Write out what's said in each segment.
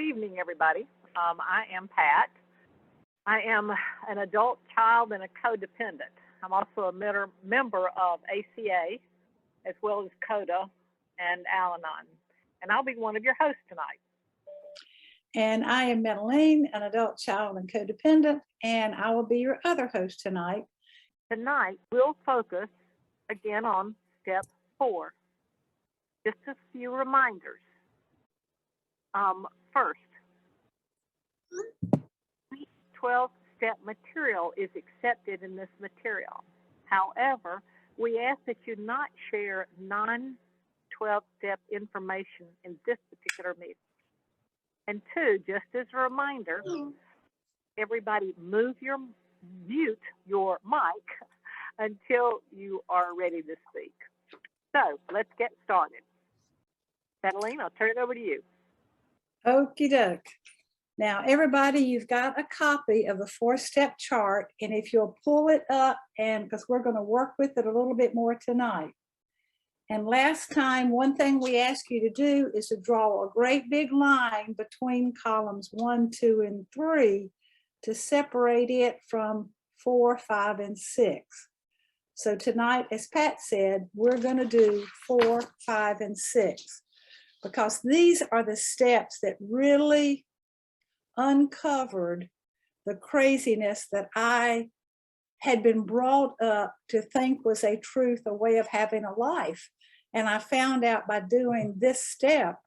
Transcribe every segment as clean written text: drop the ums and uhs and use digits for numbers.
evening, everybody. I am Pat. I am an adult child and a codependent. I'm also a member of ACA as well as CODA and Al Anon. And I'll be one of your hosts tonight. And I am Madeline, an adult child and codependent, and I will be your other host tonight. Tonight, we'll focus again on step 4. Just a few reminders. First, 12-step material is accepted in this material. However, we ask that you not share non-12-step information in this particular meeting. And 2, just as a reminder, everybody mute your mic until you are ready to speak. So let's get started. Madeline, I'll turn it over to you. Okie doke. Now, everybody, you've got a copy of the 4-step chart, and if you'll pull it up, and because we're going to work with it a little bit more tonight. And last time, one thing we asked you to do is to draw a great big line between columns 1, 2, and 3 to separate it from 4, 5, and 6. So tonight, as Pat said, we're going to do 4, 5, and 6, because these are the steps that really uncovered the craziness that I had been brought up to think was a truth, a way of having a life. And I found out by doing this step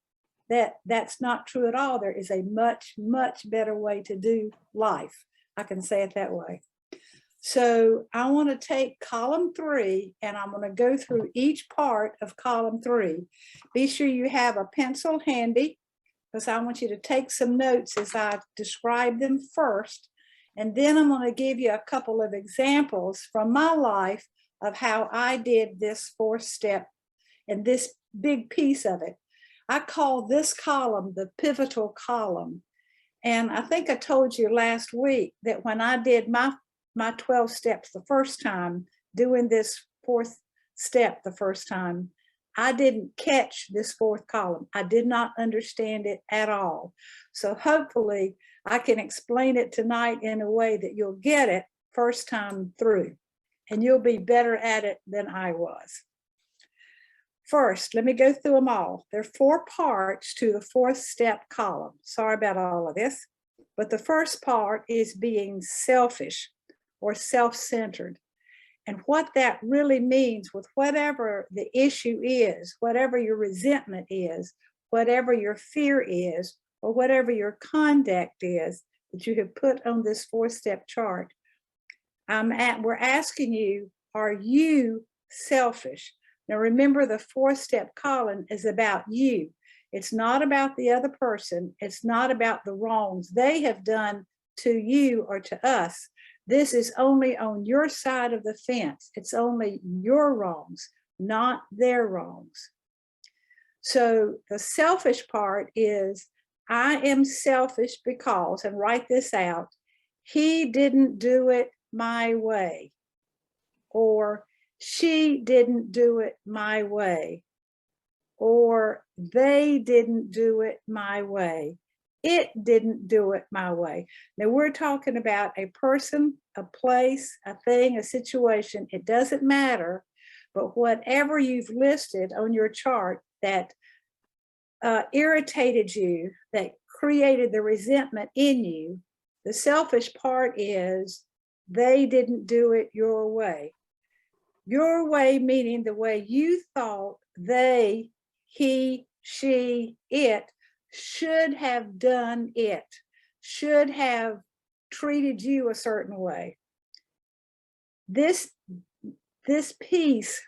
that that's not true at all. There is a much, much better way to do life. I can say it that way. So I want to take column 3 and I'm going to go through each part of column 3. Be sure you have a pencil handy, because I want you to take some notes as I describe them first. And then I'm going to give you a couple of examples from my life of how I did this 4th step and this big piece of it. I call this column the pivotal column. And I think I told you last week that when I did my 12 steps the first time, doing this 4th step the first time, I didn't catch this 4th column. I did not understand it at all. So hopefully I can explain it tonight in a way that you'll get it first time through, and you'll be better at it than I was. First, let me go through them all. There are 4 parts to the 4th step column. Sorry about all of this, but the first part is being selfish or self-centered. And what that really means with whatever the issue is, whatever your resentment is, whatever your fear is, or whatever your conduct is that you have put on this 4-step chart, we're asking you, are you selfish? Now remember, the 4-step column is about you. It's not about the other person. It's not about the wrongs they have done to you or to us. This is only on your side of the fence. It's only your wrongs, not their wrongs. So the selfish part is, I am selfish because, and write this out, he didn't do it my way, or she didn't do it my way, or they didn't do it my way. It didn't do it my way. Now we're talking about a person, a place, a thing, a situation. It doesn't matter, but whatever you've listed on your chart that irritated you, that created the resentment in you, the selfish part is they didn't do it your way. Your way meaning the way you thought they, he, she, it should have done it, should have treated you a certain way. This piece,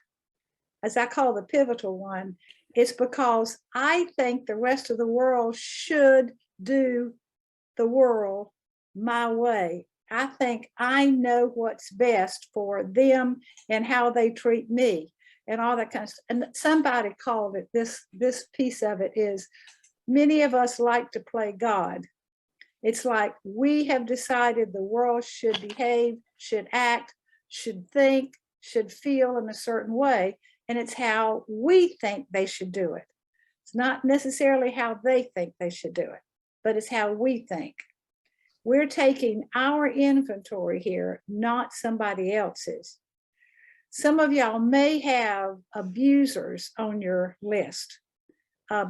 as I call the pivotal one, is because I think the rest of the world should do the world my way. I think I know what's best for them and how they treat me and all that kind of stuff. And somebody called it, this piece of it is, many of us like to play God. It's like we have decided the world should behave, should act, should think, should feel in a certain way, and it's how we think they should do it. It's not necessarily how they think they should do it. but it's how we think. We're taking our inventory here, not somebody else's. Some of y'all may have abusers on your list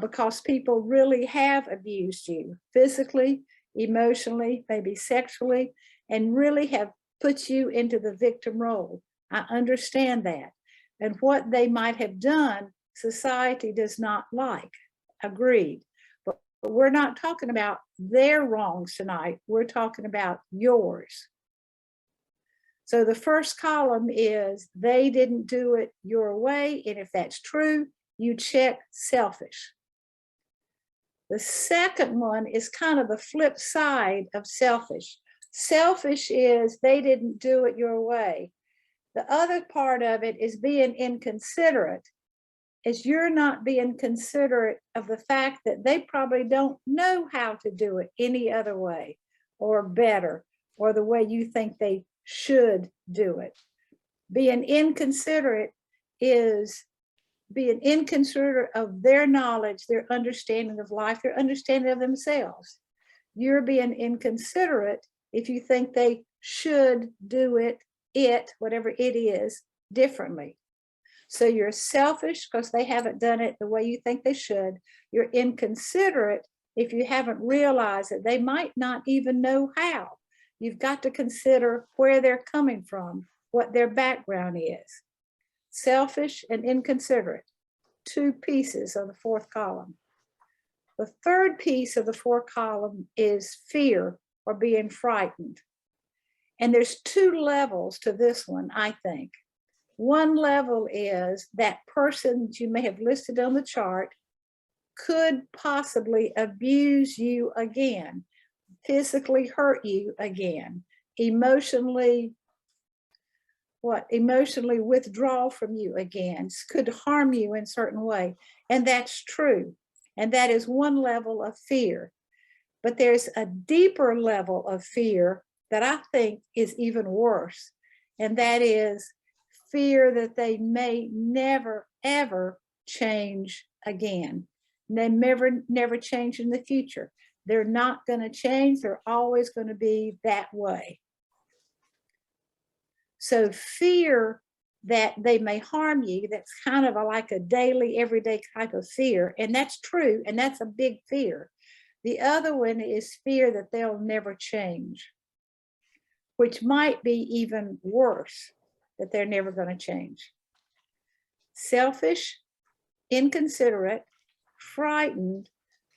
because people really have abused you physically, emotionally, maybe sexually, and really have put you into the victim role. I understand that. And what they might have done, society does not like. Agreed. But we're not talking about their wrongs tonight. We're talking about yours. So the first column is they didn't do it your way. And if that's true, you check selfish. The second one is kind of the flip side of selfish. Selfish is they didn't do it your way. The other part of it is being inconsiderate, is you're not being considerate of the fact that they probably don't know how to do it any other way or better, or the way you think they should do it. Being inconsiderate is being inconsiderate of their knowledge, their understanding of life, their understanding of themselves. You're being inconsiderate if you think they should do it, whatever it is, differently. So you're selfish because they haven't done it the way you think they should. You're inconsiderate if you haven't realized that they might not even know how. You've got to consider where they're coming from, what their background is. Selfish and inconsiderate, two pieces of the fourth column. The third piece of the fourth column is fear or being frightened. And there's two levels to this one, I think. One level is that person that you may have listed on the chart could possibly abuse you again, physically hurt you again, emotionally withdraw from you again, could harm you in a certain way. And that's true. And that is one level of fear. But there's a deeper level of fear that I think is even worse. And that is fear that they may never, ever change again. They never change in the future. They're not going to change. They're always going to be that way. So fear that they may harm you, that's kind of like a daily, everyday type of fear. And that's true. And that's a big fear. The other one is fear that they'll never change, which might be even worse, that they're never going to change. Selfish, inconsiderate, frightened.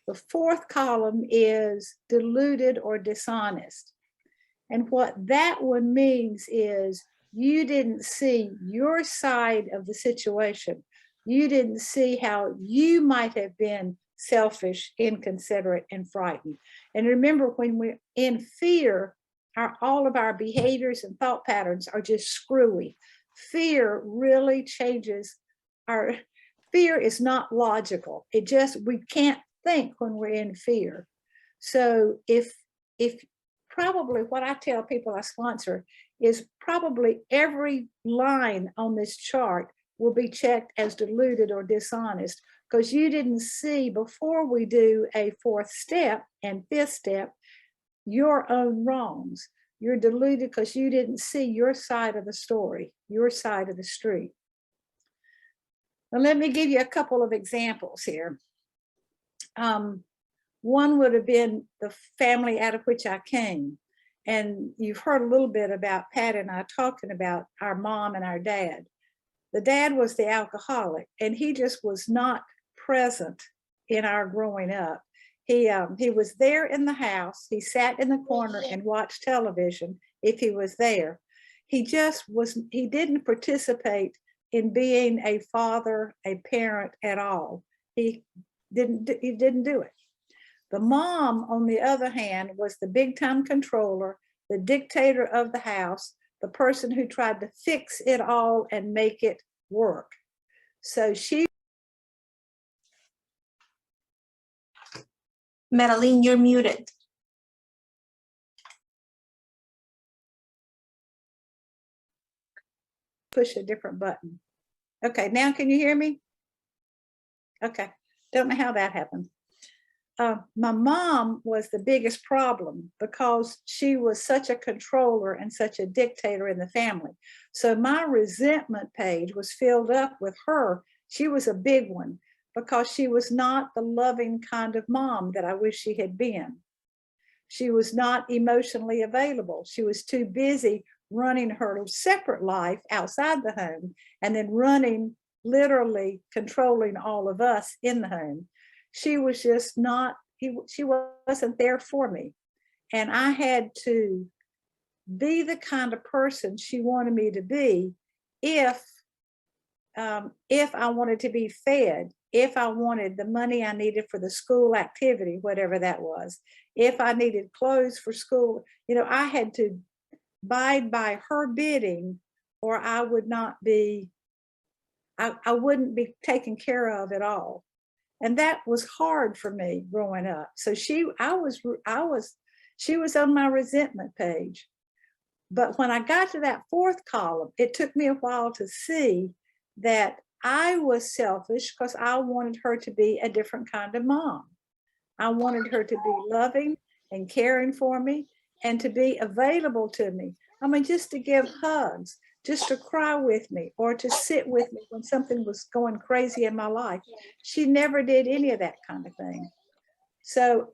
The fourth column is deluded or dishonest. And what that one means is you didn't see your side of the situation. You didn't see how you might have been selfish, inconsiderate, and frightened. And remember, when we're in fear, all of our behaviors and thought patterns are just screwy. Fear really changes our, fear is not logical. We can't think when we're in fear. So if probably what I tell people I sponsor is probably every line on this chart will be checked as deluded or dishonest, because you didn't see, before we do a fourth step and fifth step, your own wrongs. You're deluded because you didn't see your side of the story, your side of the street. Now, let me give you a couple of examples here. One would have been the family out of which I came. And you've heard a little bit about Pat and I talking about our mom and our dad. The dad was the alcoholic, and he just was not present in our growing up. He was there in the house. He sat in the corner and watched television if he was there. He didn't participate in being a father, a parent at all. He didn't do it. The mom, on the other hand, was the big time controller, the dictator of the house, the person who tried to fix it all and make it work. So she. Madeline, you're muted. Push a different button. Okay, now can you hear me? Okay, don't know how that happened. my mom was the biggest problem because she was such a controller and such a dictator in the family. So my resentment page was filled up with her. She was a big one because she was not the loving kind of mom that I wish she had been. She was not emotionally available. She was too busy running her separate life outside the home and then running, literally controlling all of us in the home. She was just not, she wasn't there for me. And I had to be the kind of person she wanted me to be if I wanted to be fed, if I wanted the money I needed for the school activity, whatever that was, if I needed clothes for school, you know, I had to abide by her bidding or I would not be, I wouldn't be taken care of at all. And that was hard for me growing up. So she was on my resentment page. But when I got to that fourth column, it took me a while to see that I was selfish because I wanted her to be a different kind of mom. I wanted her to be loving and caring for me and to be available to me. I mean, just to give hugs, just to cry with me or to sit with me when something was going crazy in my life. She never did any of that kind of thing. So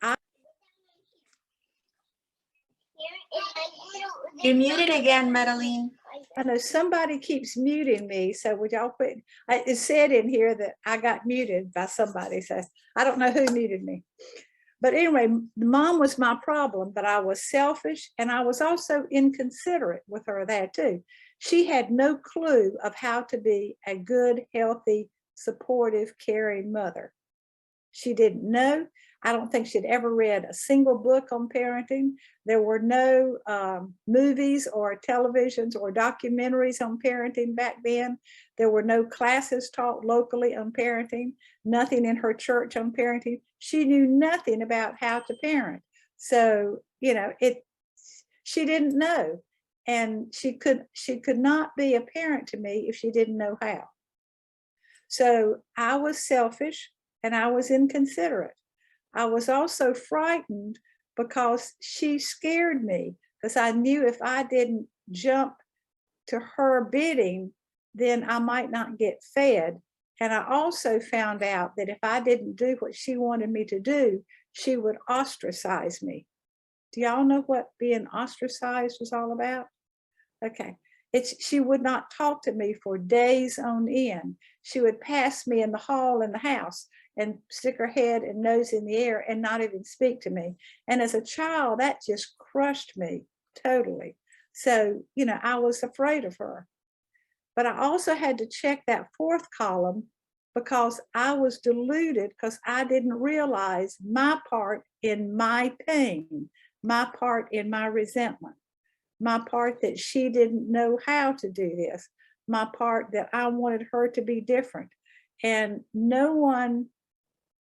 You're muted again, Madeline. I know somebody keeps muting me, so would y'all quit? It said in here that I got muted by somebody, so I don't know who muted me. But anyway, mom was my problem, but I was selfish and I was also inconsiderate with her there too. She had no clue of how to be a good, healthy, supportive, caring mother. She didn't know. I don't think she'd ever read a single book on parenting. There were no movies or televisions or documentaries on parenting back then. There were no classes taught locally on parenting, nothing in her church on parenting. She knew nothing about how to parent. So, you know, she didn't know. And she could not be a parent to me if she didn't know how. So I was selfish and I was inconsiderate. I was also frightened because she scared me because I knew if I didn't jump to her bidding, then I might not get fed. And I also found out that if I didn't do what she wanted me to do, she would ostracize me. Do y'all know what being ostracized was all about? Okay. She would not talk to me for days on end. She would pass me in the hall in the house and stick her head and nose in the air and not even speak to me. And as a child, that just crushed me totally. So, you know, I was afraid of her. But I also had to check that fourth column because I was deluded because I didn't realize my part in my pain, my part in my resentment, my part that she didn't know how to do this, my part that I wanted her to be different. And no one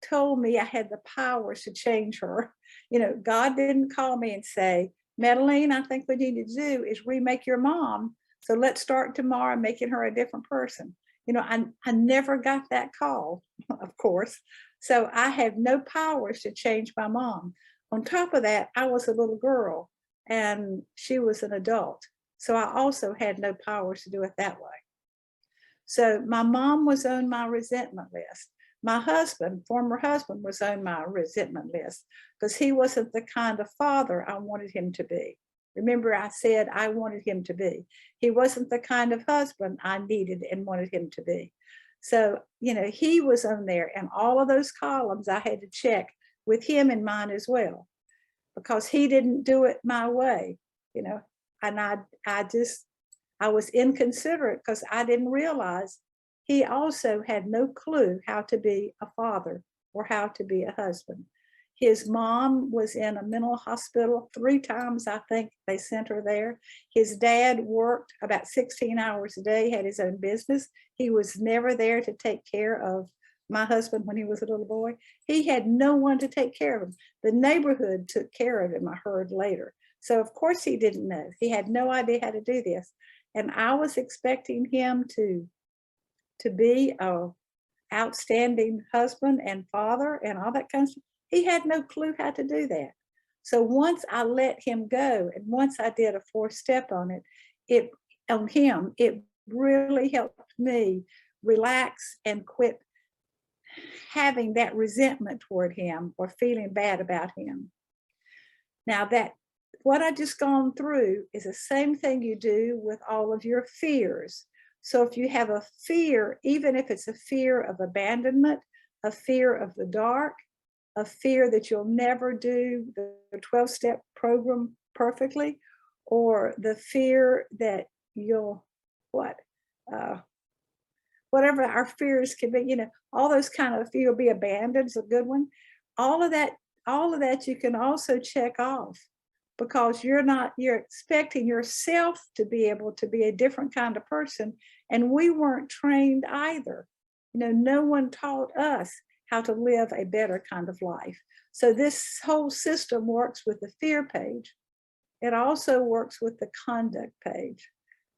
told me I had the powers to change her. You know, God didn't call me and say, Madeline, I think what you need to do is remake your mom. So let's start tomorrow making her a different person. You know, I never got that call, of course. So I had no powers to change my mom. On top of that, I was a little girl and she was an adult. So I also had no powers to do it that way. So my mom was on my resentment list. My husband, former husband, was on my resentment list because he wasn't the kind of father I wanted him to be. Remember, I said I wanted him to be. He wasn't the kind of husband I needed and wanted him to be. So, you know, he was on there, and all of those columns I had to check with him in mind as well, because he didn't do it my way, you know, and I was inconsiderate because I didn't realize he also had no clue how to be a father or how to be a husband. His mom was in a mental hospital 3 times, I think they sent her there. His dad worked about 16 hours a day, had his own business. He was never there to take care of my husband when he was a little boy. He had no one to take care of him. The neighborhood took care of him, I heard later. So of course he didn't know. He had no idea how to do this. And I was expecting him to be a outstanding husband and father and all that kind of stuff. He had no clue how to do that. So once I let him go, and once I did a 4-step on it, it really helped me relax and quit having that resentment toward him or feeling bad about him. Now that what I just gone through is the same thing you do with all of your fears. So if you have a fear, even if it's a fear of abandonment, a fear of the dark, a fear that you'll never do the 12-step program perfectly, or the fear that you'll, whatever our fears can be, all those kind of fear, you'll be abandoned is a good one. All of that you can also check off, because you're expecting yourself to be able to be a different kind of person. And we weren't trained either. No one taught us how to live a better kind of life. So this whole system works with the fear page. It also works with the conduct page.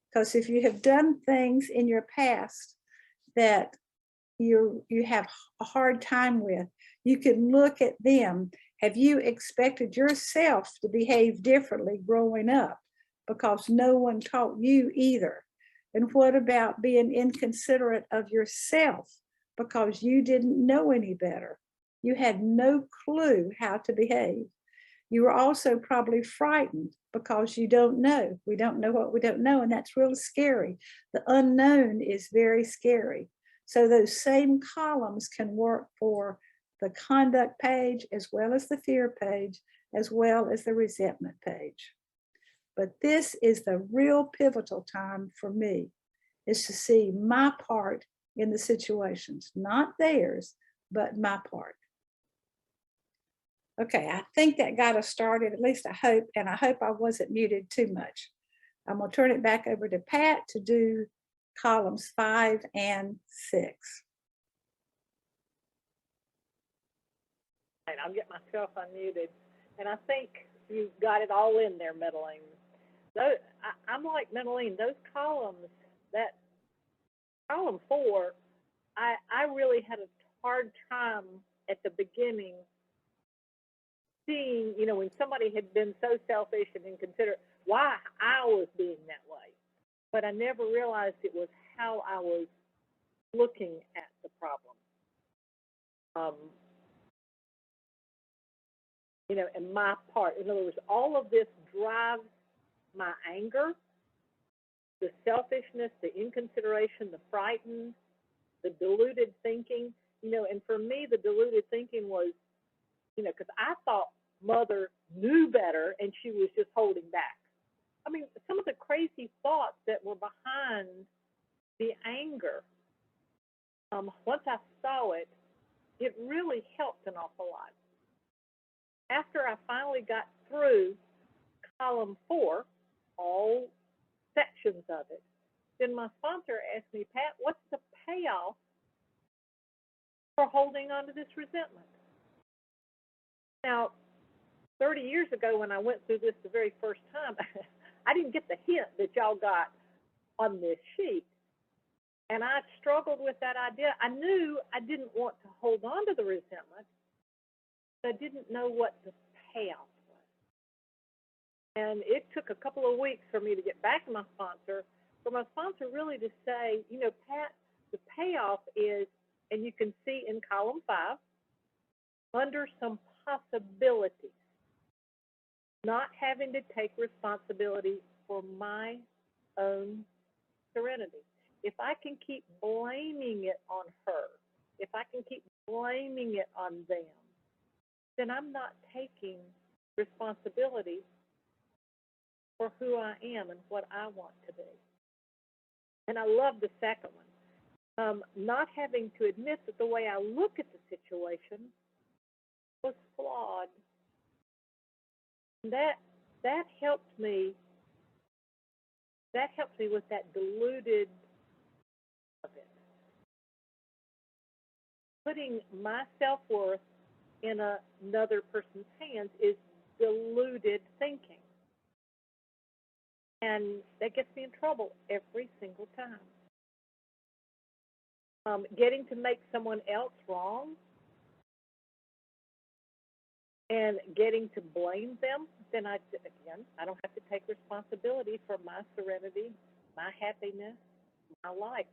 Because if you have done things in your past that you have a hard time with, you can look at them. Have you expected yourself to behave differently growing up because no one taught you either? And what about being inconsiderate of yourself because you didn't know any better? You had no clue how to behave. You were also probably frightened because you don't know. We don't know what we don't know, and that's really scary. The unknown is very scary. So those same columns can work for the conduct page, as well as the fear page, as well as the resentment page. But this is the real pivotal time for me, is to see my part in the situations, not theirs, but my part. Okay, I think that got us started, at least I hope, and I hope I wasn't muted too much. I'm gonna turn it back over to Pat to do columns 5 and 6. Right, I'll get myself unmuted. And I think you got it all in there, Medeline. I'm like Medeline, those columns, that column 4, I really had a hard time at the beginning seeing, when somebody had been so selfish and inconsiderate, why I was being that way. But I never realized it was how I was looking at the problem. And my part. In other words, all of this drives my anger, the selfishness, the inconsideration, the frightened, the deluded thinking. And for me, the deluded thinking was, because I thought Mother knew better and she was just holding back. I mean, some of the crazy thoughts that were behind the anger, once I saw it, it really helped an awful lot. After I finally got through column 4, all sections of it, then my sponsor asked me, Pat, what's the payoff for holding on to this resentment? Now, 30 years ago when I went through this the very first time, I didn't get the hint that y'all got on this sheet. And I struggled with that idea. I knew I didn't want to hold on to the resentment, but I didn't know what the payoff was. And it took a couple of weeks for me to get back to my sponsor, for my sponsor really to say, Pat, the payoff is, and you can see in column 5, under some possibilities, not having to take responsibility for my own serenity. If I can keep blaming it on her, if I can keep blaming it on them, then I'm not taking responsibility for who I am and what I want to be. And I love the second one. Not having to admit that the way I look at the situation was flawed. That helps me. That helps me with that deluded of it. Putting my self-worth in another person's hands is deluded thinking. And that gets me in trouble every single time. Getting to make someone else wrong and getting to blame them, then I don't have to take responsibility for my serenity, my happiness, my life.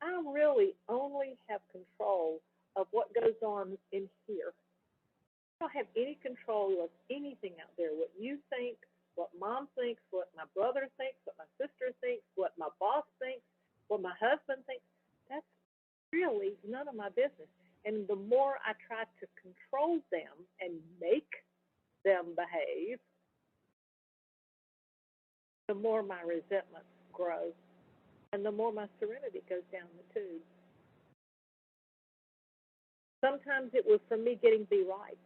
I really only have control of what goes on in here. I don't have any control of anything out there. What you think, what mom thinks, what my brother thinks, what my sister thinks, what my boss thinks, what my husband thinks, that's really none of my business. And the more I try to control them and make them behave, the more my resentment grows and the more my serenity goes down the tube. Sometimes it was for me getting to be right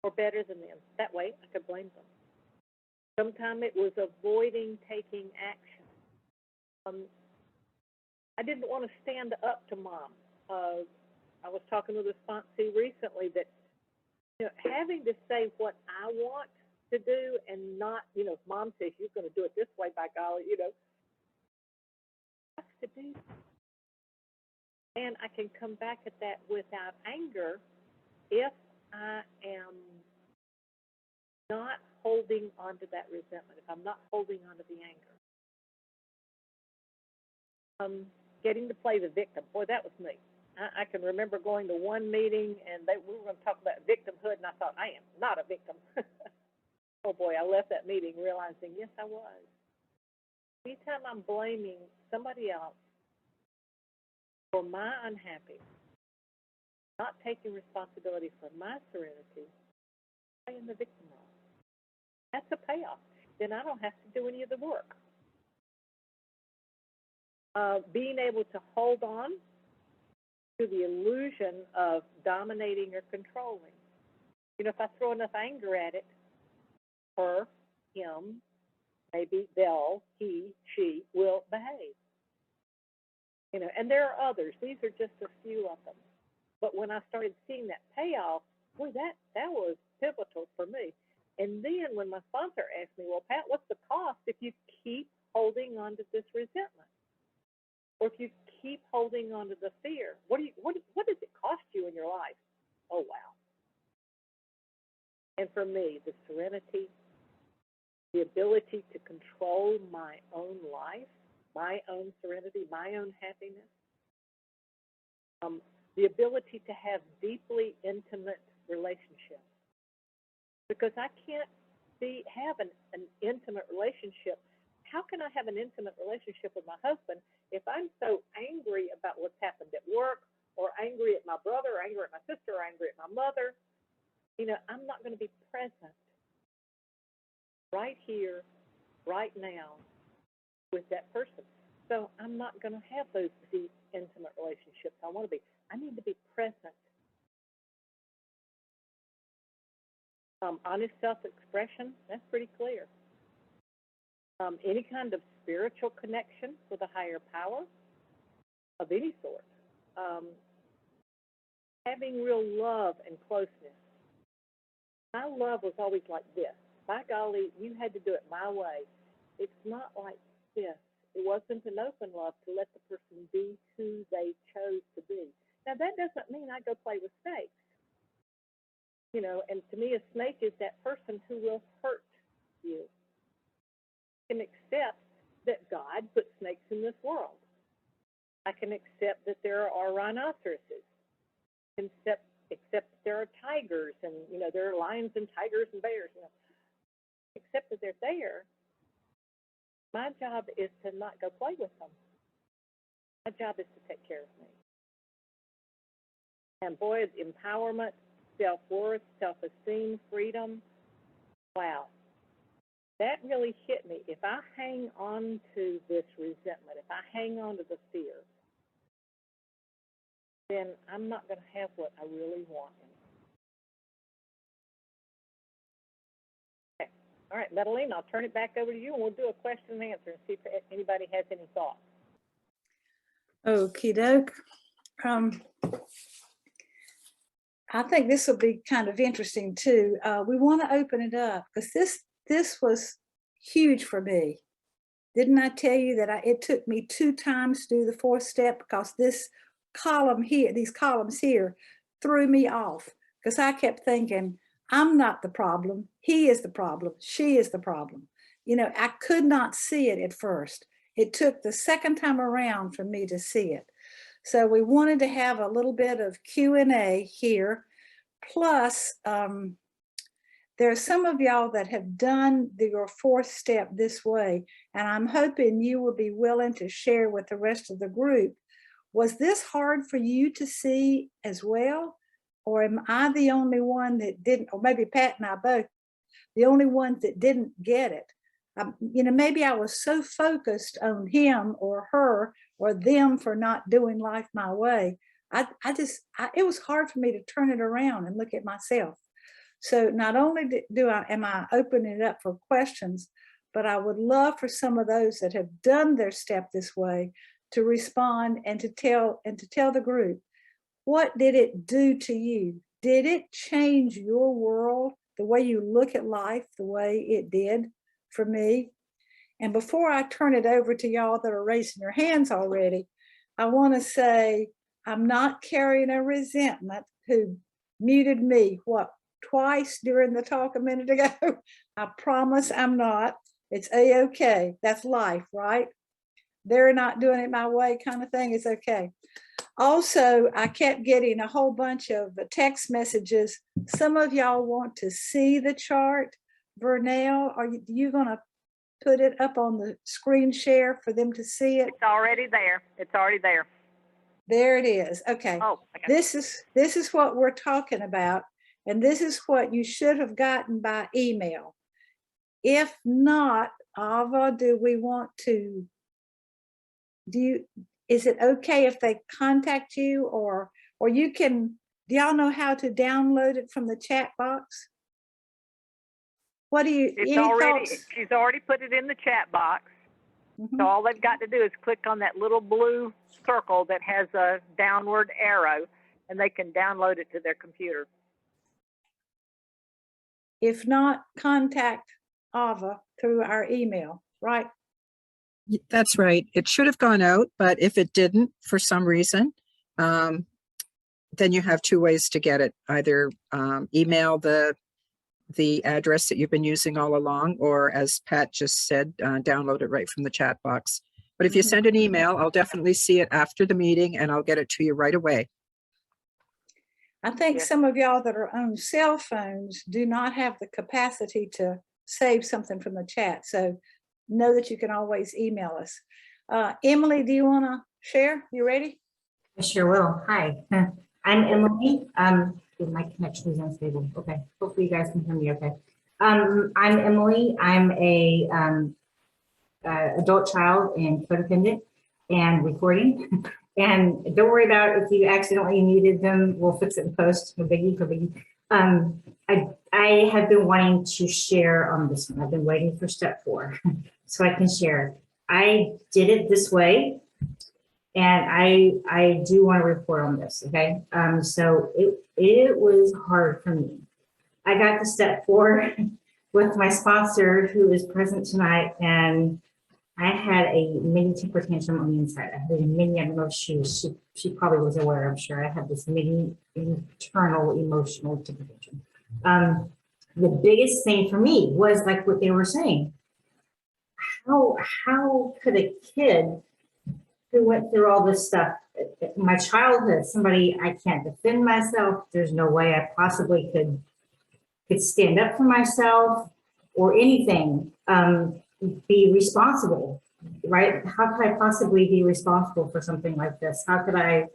or better than them. That way I could blame them. Sometimes it was avoiding taking action. I didn't want to stand up to mom. I was talking with a sponsee recently that, having to say what I want to do and not, if mom says you're going to do it this way, by golly, I have to do that. And I can come back at that without anger if I am not holding on to that resentment, if I'm not holding on to the anger. Getting to play the victim. Boy, that was me. I can remember going to one meeting, and we were going to talk about victimhood, and I thought, I am not a victim. Oh, boy, I left that meeting realizing, yes, I was. Anytime I'm blaming somebody else for my unhappiness, not taking responsibility for my serenity, I am the victim role. That's a payoff. Then I don't have to do any of the work. Being able to hold on to the illusion of dominating or controlling. If I throw enough anger at it, her, him, maybe they'll, he, she will behave. And there are others. These are just a few of them. But when I started seeing that payoff, boy, that was pivotal for me. And then when my sponsor asked me, well, Pat, what's the cost if you keep holding on to this resentment? Or if you keep holding on to the fear, what does it cost you in your life? Oh, wow. And for me, the serenity, the ability to control my own life, my own serenity, my own happiness, the ability to have deeply intimate relationships. Because I can't have an intimate relationship. How can I have an intimate relationship with my husband if I'm so angry about what's happened at work, or angry at my brother, or angry at my sister, or angry at my mother? I'm not going to be present right here, right now with that person. So I'm not going to have those deep, intimate relationships I want to be. I need to be present. Honest self-expression, that's pretty clear. Any kind of spiritual connection with a higher power of any sort. Having real love and closeness. My love was always like this. By golly, you had to do it my way. It's not like this. It wasn't an open love to let the person be who they chose to be. Now, that doesn't mean I go play with snakes. And to me, a snake is that person who will hurt you. I can accept that God put snakes in this world. I can accept that there are rhinoceroses. I can accept that there are tigers, and there are lions and tigers and bears. Accept that they're there. My job is to not go play with them. My job is to take care of me. And boy, empowerment, self-worth, self-esteem, freedom. Wow. That really hit me. If I hang on to this resentment, if I hang on to the fear, then I'm not going to have what I really want. Okay. All right, Madeline, I'll turn it back over to you, and we'll do a question and answer and see if anybody has any thoughts. Okie doke. I think this will be kind of interesting too. We want to open it up because this was huge for me. Didn't I tell you that it took me 2 times to do the 4th step because this column here, these columns here, threw me off because I kept thinking, I'm not the problem. He is the problem. She is the problem. You know, I could not see it at first. It took the second time around for me to see it. So we wanted to have a little bit of Q&A here. Plus, there are some of y'all that have done your fourth step this way, and I'm hoping you will be willing to share with the rest of the group. Was this hard for you to see as well? Or am I the only one that didn't, or maybe Pat and I both, the only ones that didn't get it? You know, maybe I was so focused on him or her or them for not doing life my way. It was hard for me to turn it around and look at myself. So not only am I opening it up for questions, but I would love for some of those that have done their step this way to respond and to tell the group, what did it do to you? Did it change your world, the way you look at life, the way it did for me? And before I turn it over to y'all that are raising your hands already, I want to say I'm not carrying a resentment who muted me, twice during the talk a minute ago. I promise I'm not. It's a-okay. That's life, right? They're not doing it my way kind of thing. It's okay. Also, I kept getting a whole bunch of text messages. Some of y'all want to see the chart. Vernell, are you going to put it up on the screen share for them to see it? It's already there. It's already there. There it is. Okay. Oh, this is what we're talking about. And this is what you should have gotten by email. If not, Ava, is it okay if they contact you or you can, do y'all know how to download it from the chat box? What do you, she's already put it in the chat box. So all they've got to do is click on that little blue circle that has a downward arrow, and they can download it to their computer. If not, contact Ava through our email, right? That's right. It should have gone out, but if it didn't for some reason, then you have two ways to get it. Either email the address that you've been using all along, or as Pat just said, download it right from the chat box. But if you send an email, I'll definitely see it after the meeting and I'll get it to you right away. I think some of y'all that are on cell phones do not have the capacity to save something from the chat. So know that you can always email us. Emily, do you want to share? You ready? I sure will. Hi, I'm Emily. My connection is unstable. Okay, hopefully you guys can hear me okay. I'm Emily. I'm a adult child and codependent and recording. And don't worry about if you accidentally muted them, we'll fix it in post. No biggie, no biggie. I have been wanting to share on this one. I've been waiting for step 4 so I can share. I did it this way, and I do want to report on this, okay? So it was hard for me. I got to step 4 with my sponsor who is present tonight, and I had a mini temper tantrum on the inside. I had a mini, I don't know if she probably was aware, I'm sure. I had this mini internal emotional temper tantrum. The biggest thing for me was like what they were saying. How could a kid who went through all this stuff, my childhood, somebody, I can't defend myself, there's no way I possibly could stand up for myself or anything, be responsible, right? How could I possibly be responsible for something like this? How could I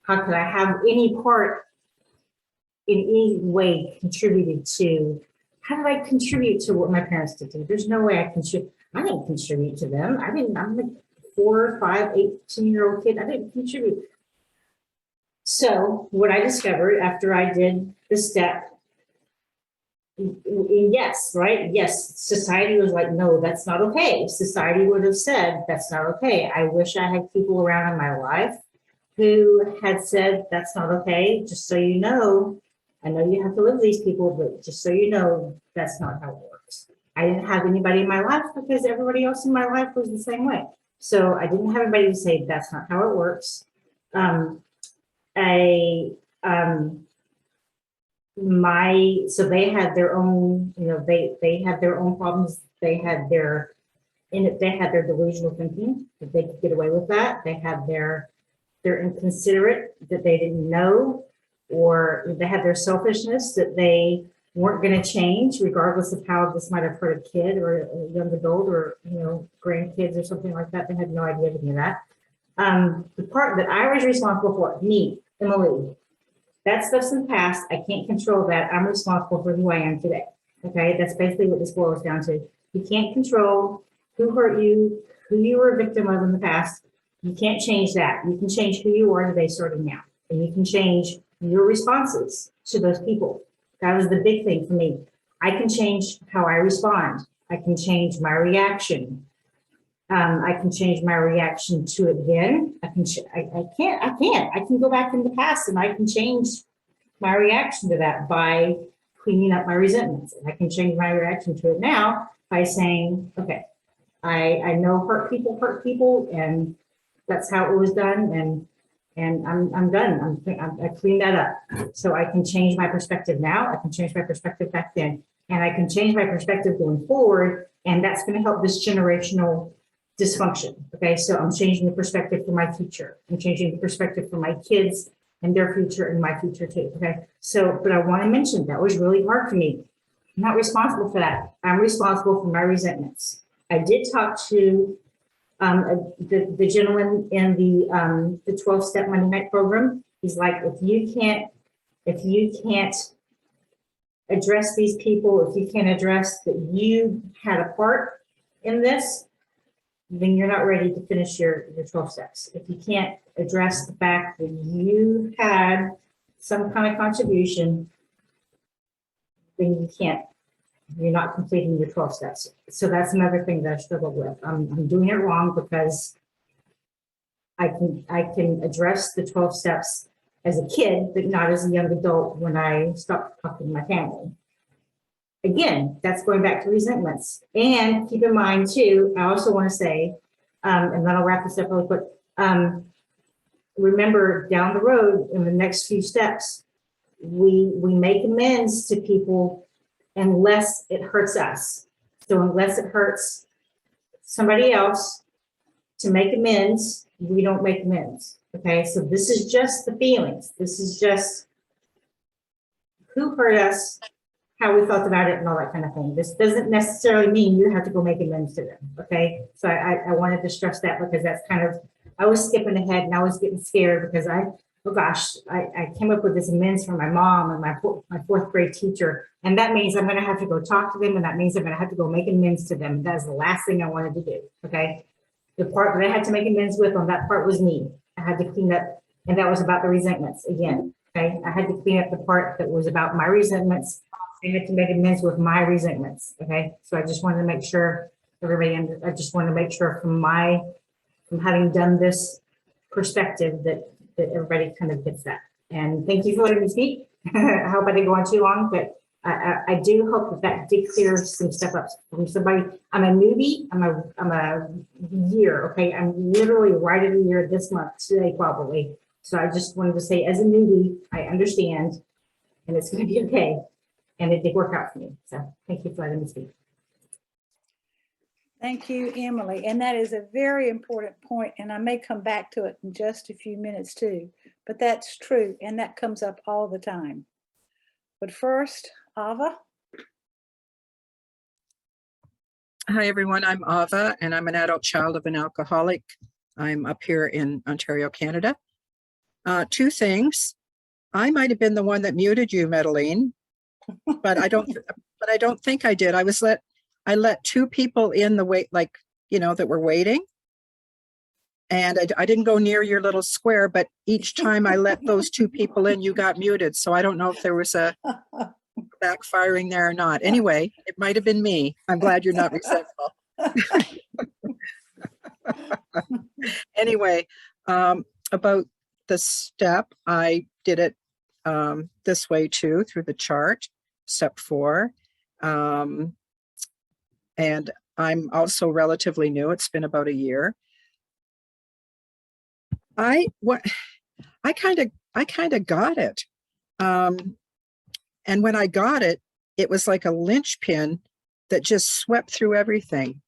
have any part in any way contributed to, how did I contribute to what my parents did to me? There's no way I didn't contribute to them. I'm a 4, 5, 18-year-old kid. I didn't contribute. So what I discovered after I did the step, yes, right? Yes, society was like, no, that's not okay. Society would have said, that's not okay. I wish I had people around in my life who had said, that's not okay. Just so you know, I know you have to live with these people, but just so you know, that's not how it works. I didn't have anybody in my life because everybody else in my life was the same way. So I didn't have anybody to say, that's not how it works. so they had their own, they had their own problems. They had their delusional thinking, that they could get away with that. They had their inconsiderate, that they didn't know, or they had their selfishness, that they weren't going to change regardless of how this might have hurt a kid or a young adult or, grandkids or something like that. They had no idea of any of that. The part that I was responsible for, me, Emily, that stuff's in the past. I can't control that. I'm responsible for who I am today. Okay, that's basically what this boils down to. You can't control who hurt you, who you were a victim of in the past. You can't change that. You can change who you are today, starting now. And you can change your responses to those people. That was the big thing for me. I can change how I respond. I can change my reaction. I can change my reaction to it then. I can go back in the past and I can change my reaction to that by cleaning up my resentments. And I can change my reaction to it now by saying, okay, I know hurt people, and that's how it was done. And I'm done. I cleaned that up. So I can change my perspective now. I can change my perspective back then. And I can change my perspective going forward. And that's going to help this generational dysfunction. Okay, so I'm changing the perspective for my future. I'm changing the perspective for my kids and their future and my future too. Okay, so, but I want to mention that was really hard for me. I'm not responsible for that. I'm responsible for my resentments. I did talk to the gentleman in the 12-step Monday night program. He's like, if you can't address these people, if you can't address that you had a part in this, then you're not ready to finish your 12 steps. If you can't address the fact that you had some kind of contribution, then you're not completing your 12 steps. So that's another thing that I struggled with. I'm doing it wrong because I can address the 12 steps as a kid, but not as a young adult when I stopped talking to my family. Again, that's going back to resentments. And keep in mind too, I also want to say, and then I'll wrap this up really quick. Remember, down the road in the next few steps, we make amends to people unless it hurts us. So unless it hurts somebody else to make amends, we don't make amends. Okay, so this is just the feelings. This is just who hurt us, how we felt about it, and all that kind of thing. This doesn't necessarily mean you have to go make amends to them. Okay, so I wanted to stress that because that's kind of, I was skipping ahead and I was getting scared because oh gosh, I came up with this amends from my mom and my fourth grade teacher. And that means I'm going to have to go talk to them. And that means I'm going to have to go make amends to them. That's the last thing I wanted to do. Okay. The part that I had to make amends with on that part was me. I had to clean up, and that was about the resentments again. Okay. I had to clean up the part that was about my resentments. I had to make amends with my resentments. Okay. So I just wanted to make sure I just want to make sure from having done this perspective that everybody kind of gets that. And thank you for letting me speak. I hope I didn't go on too long, but I do hope that did clear some stuff up from somebody. I'm a newbie. I'm a year. Okay, I'm literally right at a year this month today probably. So I just wanted to say, as a newbie, I understand, and it's going to be okay. And it did work out for me. So thank you for letting me speak. Thank you, Emily. And that is a very important point, and I may come back to it in just a few minutes too, but that's true, and that comes up all the time. But first, Ava. Hi, everyone. I'm Ava, and I'm an adult child of an alcoholic. I'm up here in Ontario, Canada. Two things. I might have been the one that muted you, Madeline, but I don't think I did. I let two people in the wait, that were waiting. And I didn't go near your little square, but each time I let those two people in, you got muted. So I don't know if there was a backfiring there or not. Anyway, it might have been me. I'm glad you're not resentful. Anyway, about the step, I did it this way too, through the chart, step 4. And I'm also relatively new. It's been about a year. I kind of got it. And when I got it, it was like a linchpin that just swept through everything,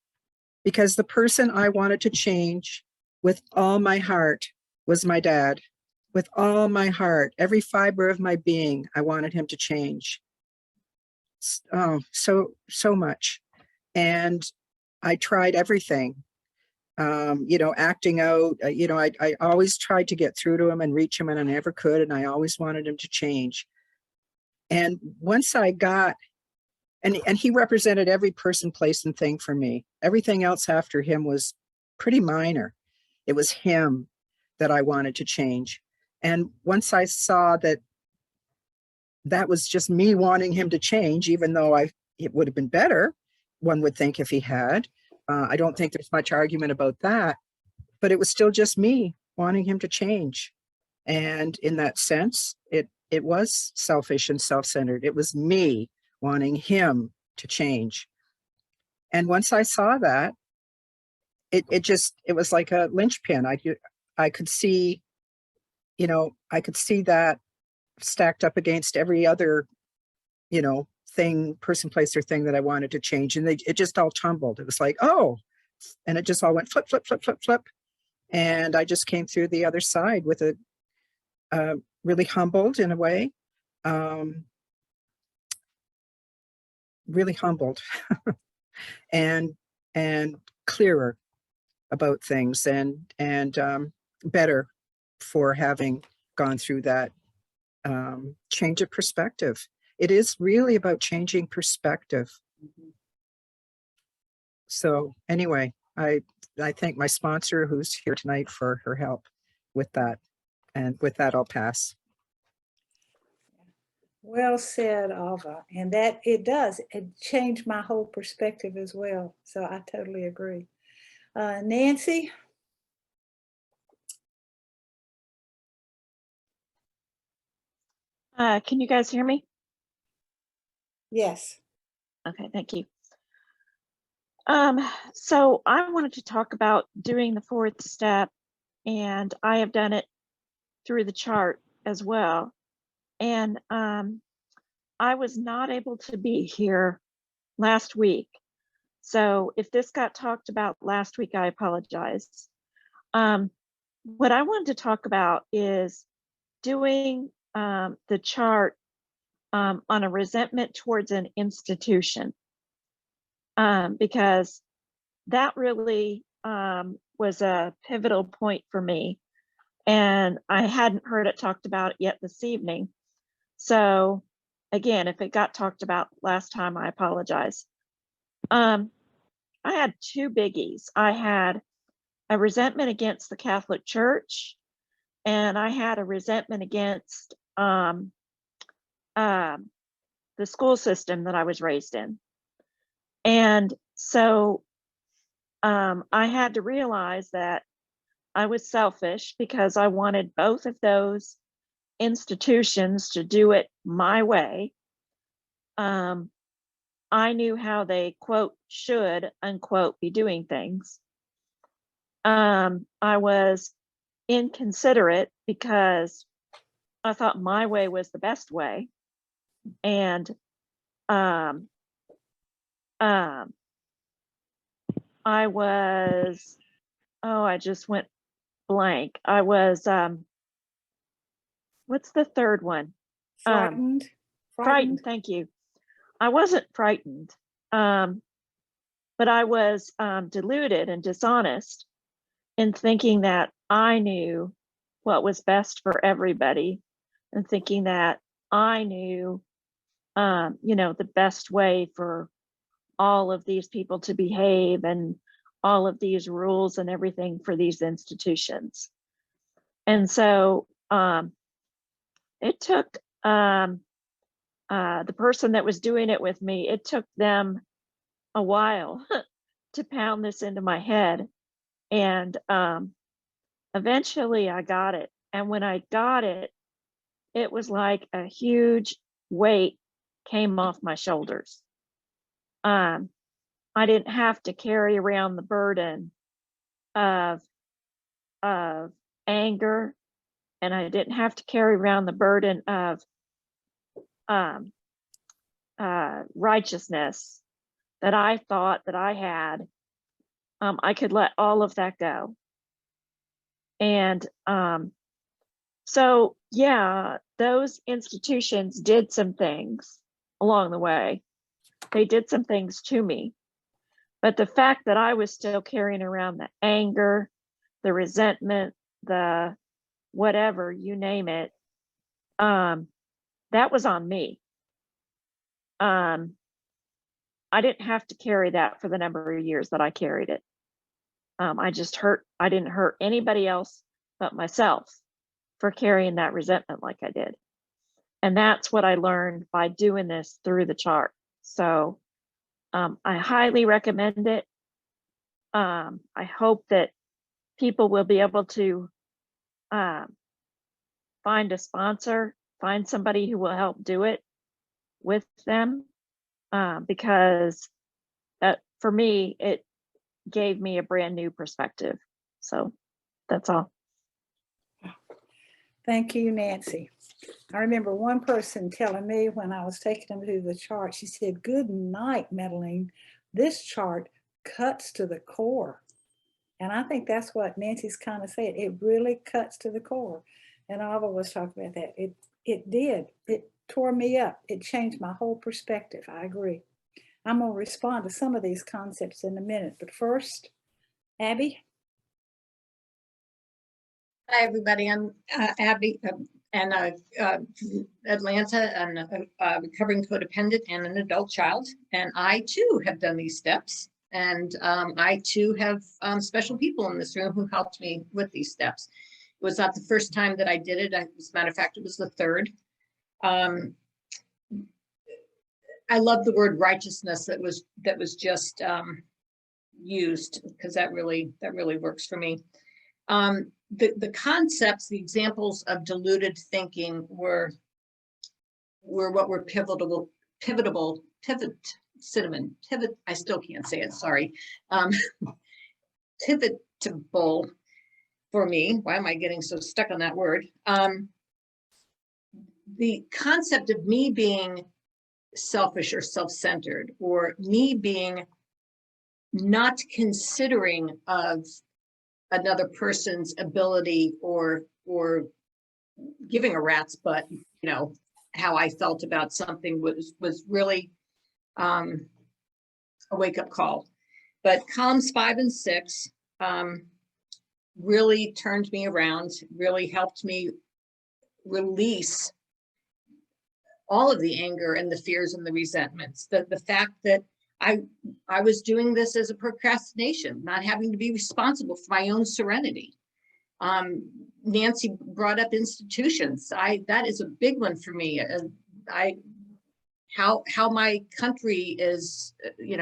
because the person I wanted to change with all my heart was my dad. With all my heart, every fiber of my being, I wanted him to change. Oh, so much. And I tried everything, acting out, I always tried to get through to him and reach him, and I never could. And I always wanted him to change. And once I got, and he represented every person, place, and thing for me. Everything else after him was pretty minor. It was him that I wanted to change. And once I saw that that was just me wanting him to change, even though it would have been better, one would think, if he had. I don't think there's much argument about that, but it was still just me wanting him to change. And in that sense, it was selfish and self-centered. It was me wanting him to change. And once I saw that, it was like a linchpin. I could see, I could see that stacked up against every other, thing, person, place, or thing that I wanted to change. And it just all tumbled. It was like, oh, and it just all went flip, flip, flip, flip, flip. And I just came through the other side with really humbled in a way, really humbled and clearer about things, and better for having gone through that change of perspective. It is really about changing perspective. So anyway, I thank my sponsor who's here tonight for her help with that. And with that, I'll pass. Well said, Ava. And that it changed my whole perspective as well. So I totally agree. Nancy? Can you guys hear me? Yes. Okay, thank you. So I wanted to talk about doing the fourth step, and I have done it through the chart as well. And I was not able to be here last week. So if this got talked about last week, I apologize. What I wanted to talk about is doing the chart on a resentment towards an institution, because that really was a pivotal point for me. And I hadn't heard it talked about yet this evening. So again, if it got talked about last time, I apologize. I had two biggies. I had a resentment against the Catholic Church, and I had a resentment against the school system that I was raised in. And so I had to realize that I was selfish because I wanted both of those institutions to do it my way. I knew how they, quote, should, unquote, be doing things. I was inconsiderate because I thought my way was the best way. And I was, I just went blank. I was, what's the third one? Frightened. Frightened, thank you. I wasn't frightened, but I was deluded and dishonest in thinking that I knew what was best for everybody, and thinking that I knew, the best way for all of these people to behave, and all of these rules and everything for these institutions. And so it took the person that was doing it with me, it took them a while to pound this into my head. And eventually I got it. And when I got it, it was like a huge weight came off my shoulders. I didn't have to carry around the burden of anger, and I didn't have to carry around the burden of righteousness that I thought that I had, I could let all of that go. And so, yeah, those institutions did some things along the way. They did some things to me. But the fact that I was still carrying around the anger, the resentment, the whatever, you name it, that was on me. I didn't have to carry that for the number of years that I carried it. I didn't hurt anybody else but myself for carrying that resentment like I did. And that's what I learned by doing this through the chart. So I highly recommend it. I hope that people will be able to find a sponsor, find somebody who will help do it with them, because for me, it gave me a brand new perspective. So that's all. Thank you, Nancy. I remember one person telling me when I was taking them through the chart, she said, "Good night, Madeline. This chart cuts to the core." And I think that's what Nancy's kind of said. It really cuts to the core. And Ava was talking about that. It did. It tore me up. It changed my whole perspective. I agree. I'm going to respond to some of these concepts in a minute. But first, Abby. Hi, everybody. I'm Abby, and Atlanta, and a recovering codependent and an adult child. And I too have done these steps. And I too have special people in this room who helped me with these steps. It was not the first time that I did it. As a matter of fact, it was the third. I love the word righteousness that was just used, because that really works for me. The concepts, the examples of diluted thinking were what were pivot, I still can't say it, sorry. Pivotable for me. Why am I getting so stuck on that word? The concept of me being selfish or self-centered, or me being not considering of another person's ability or giving a rat's butt, how I felt about something was really a wake-up call. But columns 5 and 6 really turned me around, really helped me release all of the anger and the fears and the resentments. The fact that I was doing this as a procrastination, not having to be responsible for my own serenity. Nancy brought up institutions. That is a big one for me. How my country is,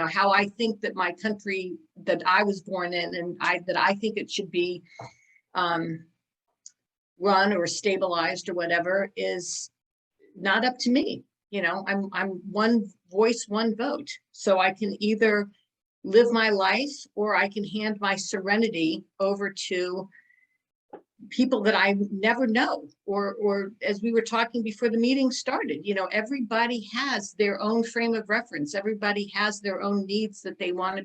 how I think that my country that I was born in, and that I think it should be run or stabilized or whatever, is not up to me. I'm one voice, one vote. So I can either live my life, or I can hand my serenity over to people that I never know, or as we were talking before the meeting started, everybody has their own frame of reference. Everybody has their own needs that they want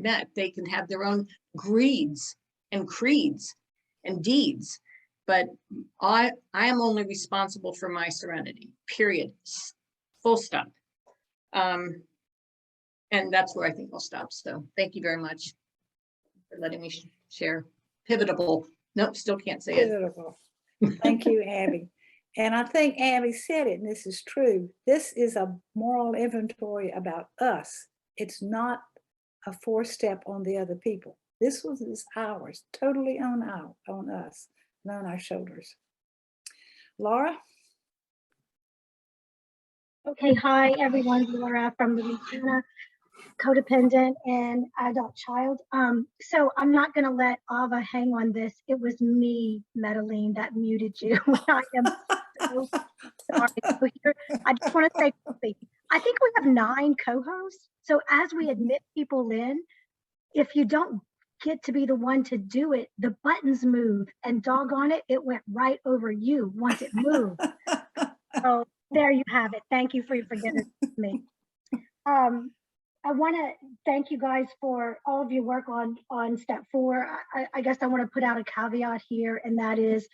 met. They can have their own greeds and creeds and deeds, but I am only responsible for my serenity, period, full stop. And that's where I think I'll stop. So thank you very much for letting me share. Pivotable. Nope, still can't say it. Pivotable. Thank you, Abby. And I think Abby said it, and this is true. This is a moral inventory about us. It's not a 4-step on the other people. This is ours, totally on us, and on our shoulders. Laura? Okay, hi everyone, Laura from Louisiana, codependent and adult child. So I'm not going to let Ava hang on this. It was me, Madeline, that muted you. I am so sorry. So here, I just want to say quickly, I think we have 9 co-hosts. So as we admit people in, if you don't get to be the one to do it, the buttons move, and doggone it, it went right over you once it moved. So There you have it. Thank you for your forgiveness me. I want to thank you guys for all of your work on step 4. I guess I want to put out a caveat here, and that is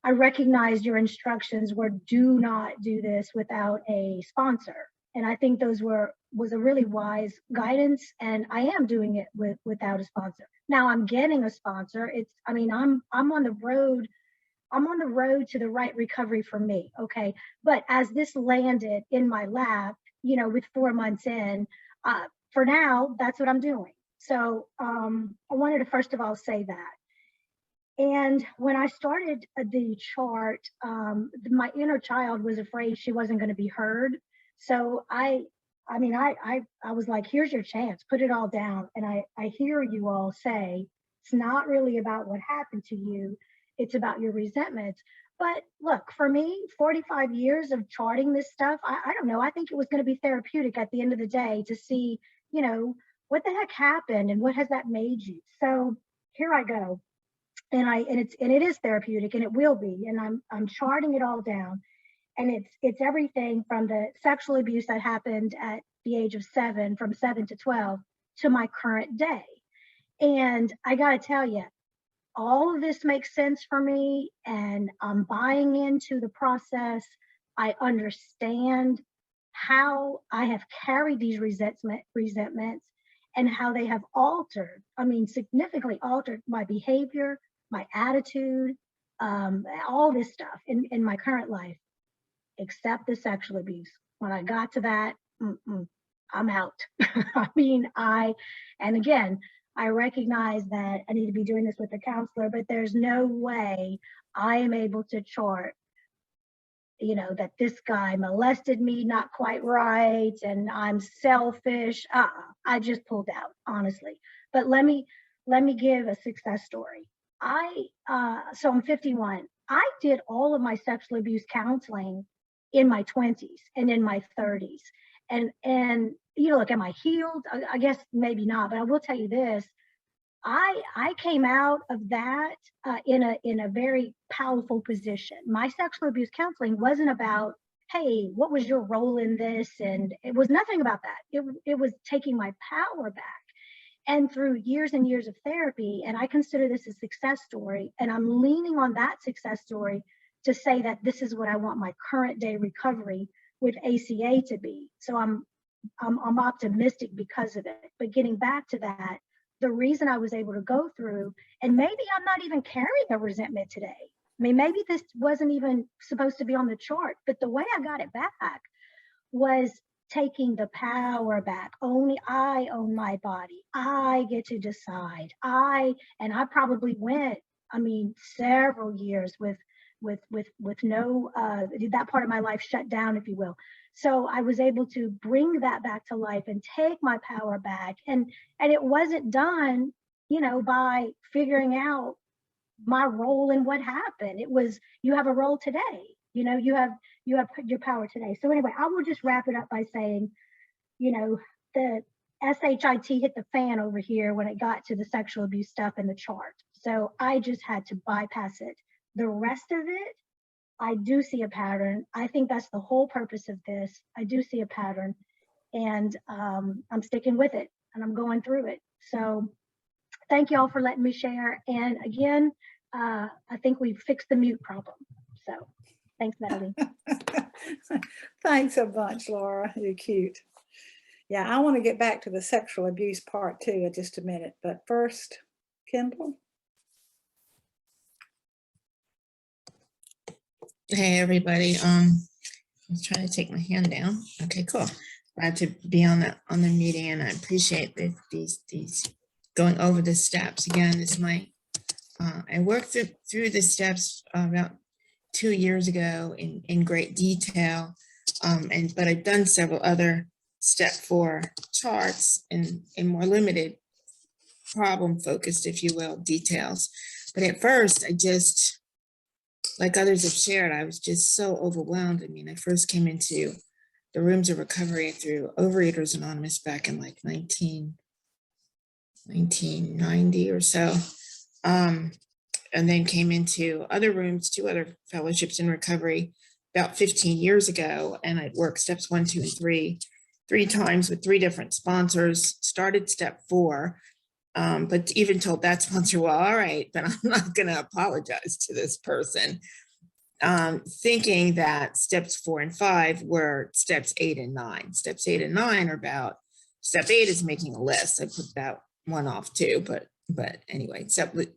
I recognize your instructions were do not do this without a sponsor. And I think those was a really wise guidance, and I am doing it without a sponsor. Now I'm getting a sponsor. I'm on the road. I'm on the road to the right recovery for me. Okay. But as this landed in my lap, with 4 months in, for now, that's what I'm doing. So I wanted to first of all say that. And when I started the chart, my inner child was afraid she wasn't going to be heard. So I was like, here's your chance, put it all down. And I hear you all say, it's not really about what happened to you. It's about your resentments. But look, for me, 45 years of charting this stuff, I don't know. I think it was going to be therapeutic at the end of the day to see, what the heck happened and what has that made you? So here I go. And it is therapeutic, and it will be. And I'm charting it all down. And it's everything from the sexual abuse that happened at the age of 7, from 7 to 12, to my current day. And I got to tell you, all of this makes sense for me, and I'm buying into the process. I understand how I have carried these resentments and how they have altered, significantly altered my behavior, my attitude, all this stuff in my current life, except the sexual abuse. When I got to that, I'm out. And again, I recognize that I need to be doing this with a counselor, but there's no way I am able to chart, that this guy molested me not quite right and I'm selfish. I just pulled out, honestly. But let me give a success story. So I'm 51. I did all of my sexual abuse counseling in my 20s and in my 30s. And look, am I healed? I guess maybe not, but I will tell you this. I came out of that in a very powerful position. My sexual abuse counseling wasn't about, hey, what was your role in this? And it was nothing about that. It was taking my power back. And through years and years of therapy, and I consider this a success story, and I'm leaning on that success story to say that this is what I want my current day recovery with ACA to be. So I'm optimistic because of it. But getting back to that, the reason I was able to go through, and maybe I'm not even carrying a resentment today. Maybe this wasn't even supposed to be on the chart, but the way I got it back was taking the power back. Only I own my body. I get to decide. I probably went, several years with no, that part of my life shut down, if you will. So I was able to bring that back to life and take my power back. And it wasn't done, by figuring out my role in what happened. It was, you have a role today. You have your power today. So anyway, I will just wrap it up by saying, the SHIT hit the fan over here when it got to the sexual abuse stuff in the chart. So I just had to bypass it. The rest of it, I do see a pattern. I think that's the whole purpose of this. I do see a pattern, and I'm sticking with it, and I'm going through it. So thank you all for letting me share. And again, I think we've fixed the mute problem. So thanks, Madeline. Thanks a bunch, Laura. You're cute. Yeah, I want to get back to the sexual abuse part too in just a minute. But first, Kendall. Hey everybody, I'm trying to take my hand down. Okay, cool. Glad to be on the meeting, and I appreciate these going over the steps. Again, it's my I worked through the steps about 2 years ago in great detail, but I've done several other step 4 charts in more limited, problem focused, if you will, details. But at first, I just, like others have shared, I was just so overwhelmed. I first came into the rooms of recovery through Overeaters Anonymous back in like 1990 or so. And then came into other rooms, 2 other fellowships in recovery about 15 years ago, and I'd worked steps 1, 2, and 3 times with 3 different sponsors, started step 4, but even told that sponsor, well, all right, then I'm not going to apologize to this person, thinking that steps 4 and 5 were steps 8 and 9. Steps 8 and 9 are about, step 8 is making a list. I put that one off too, but anyway, step 8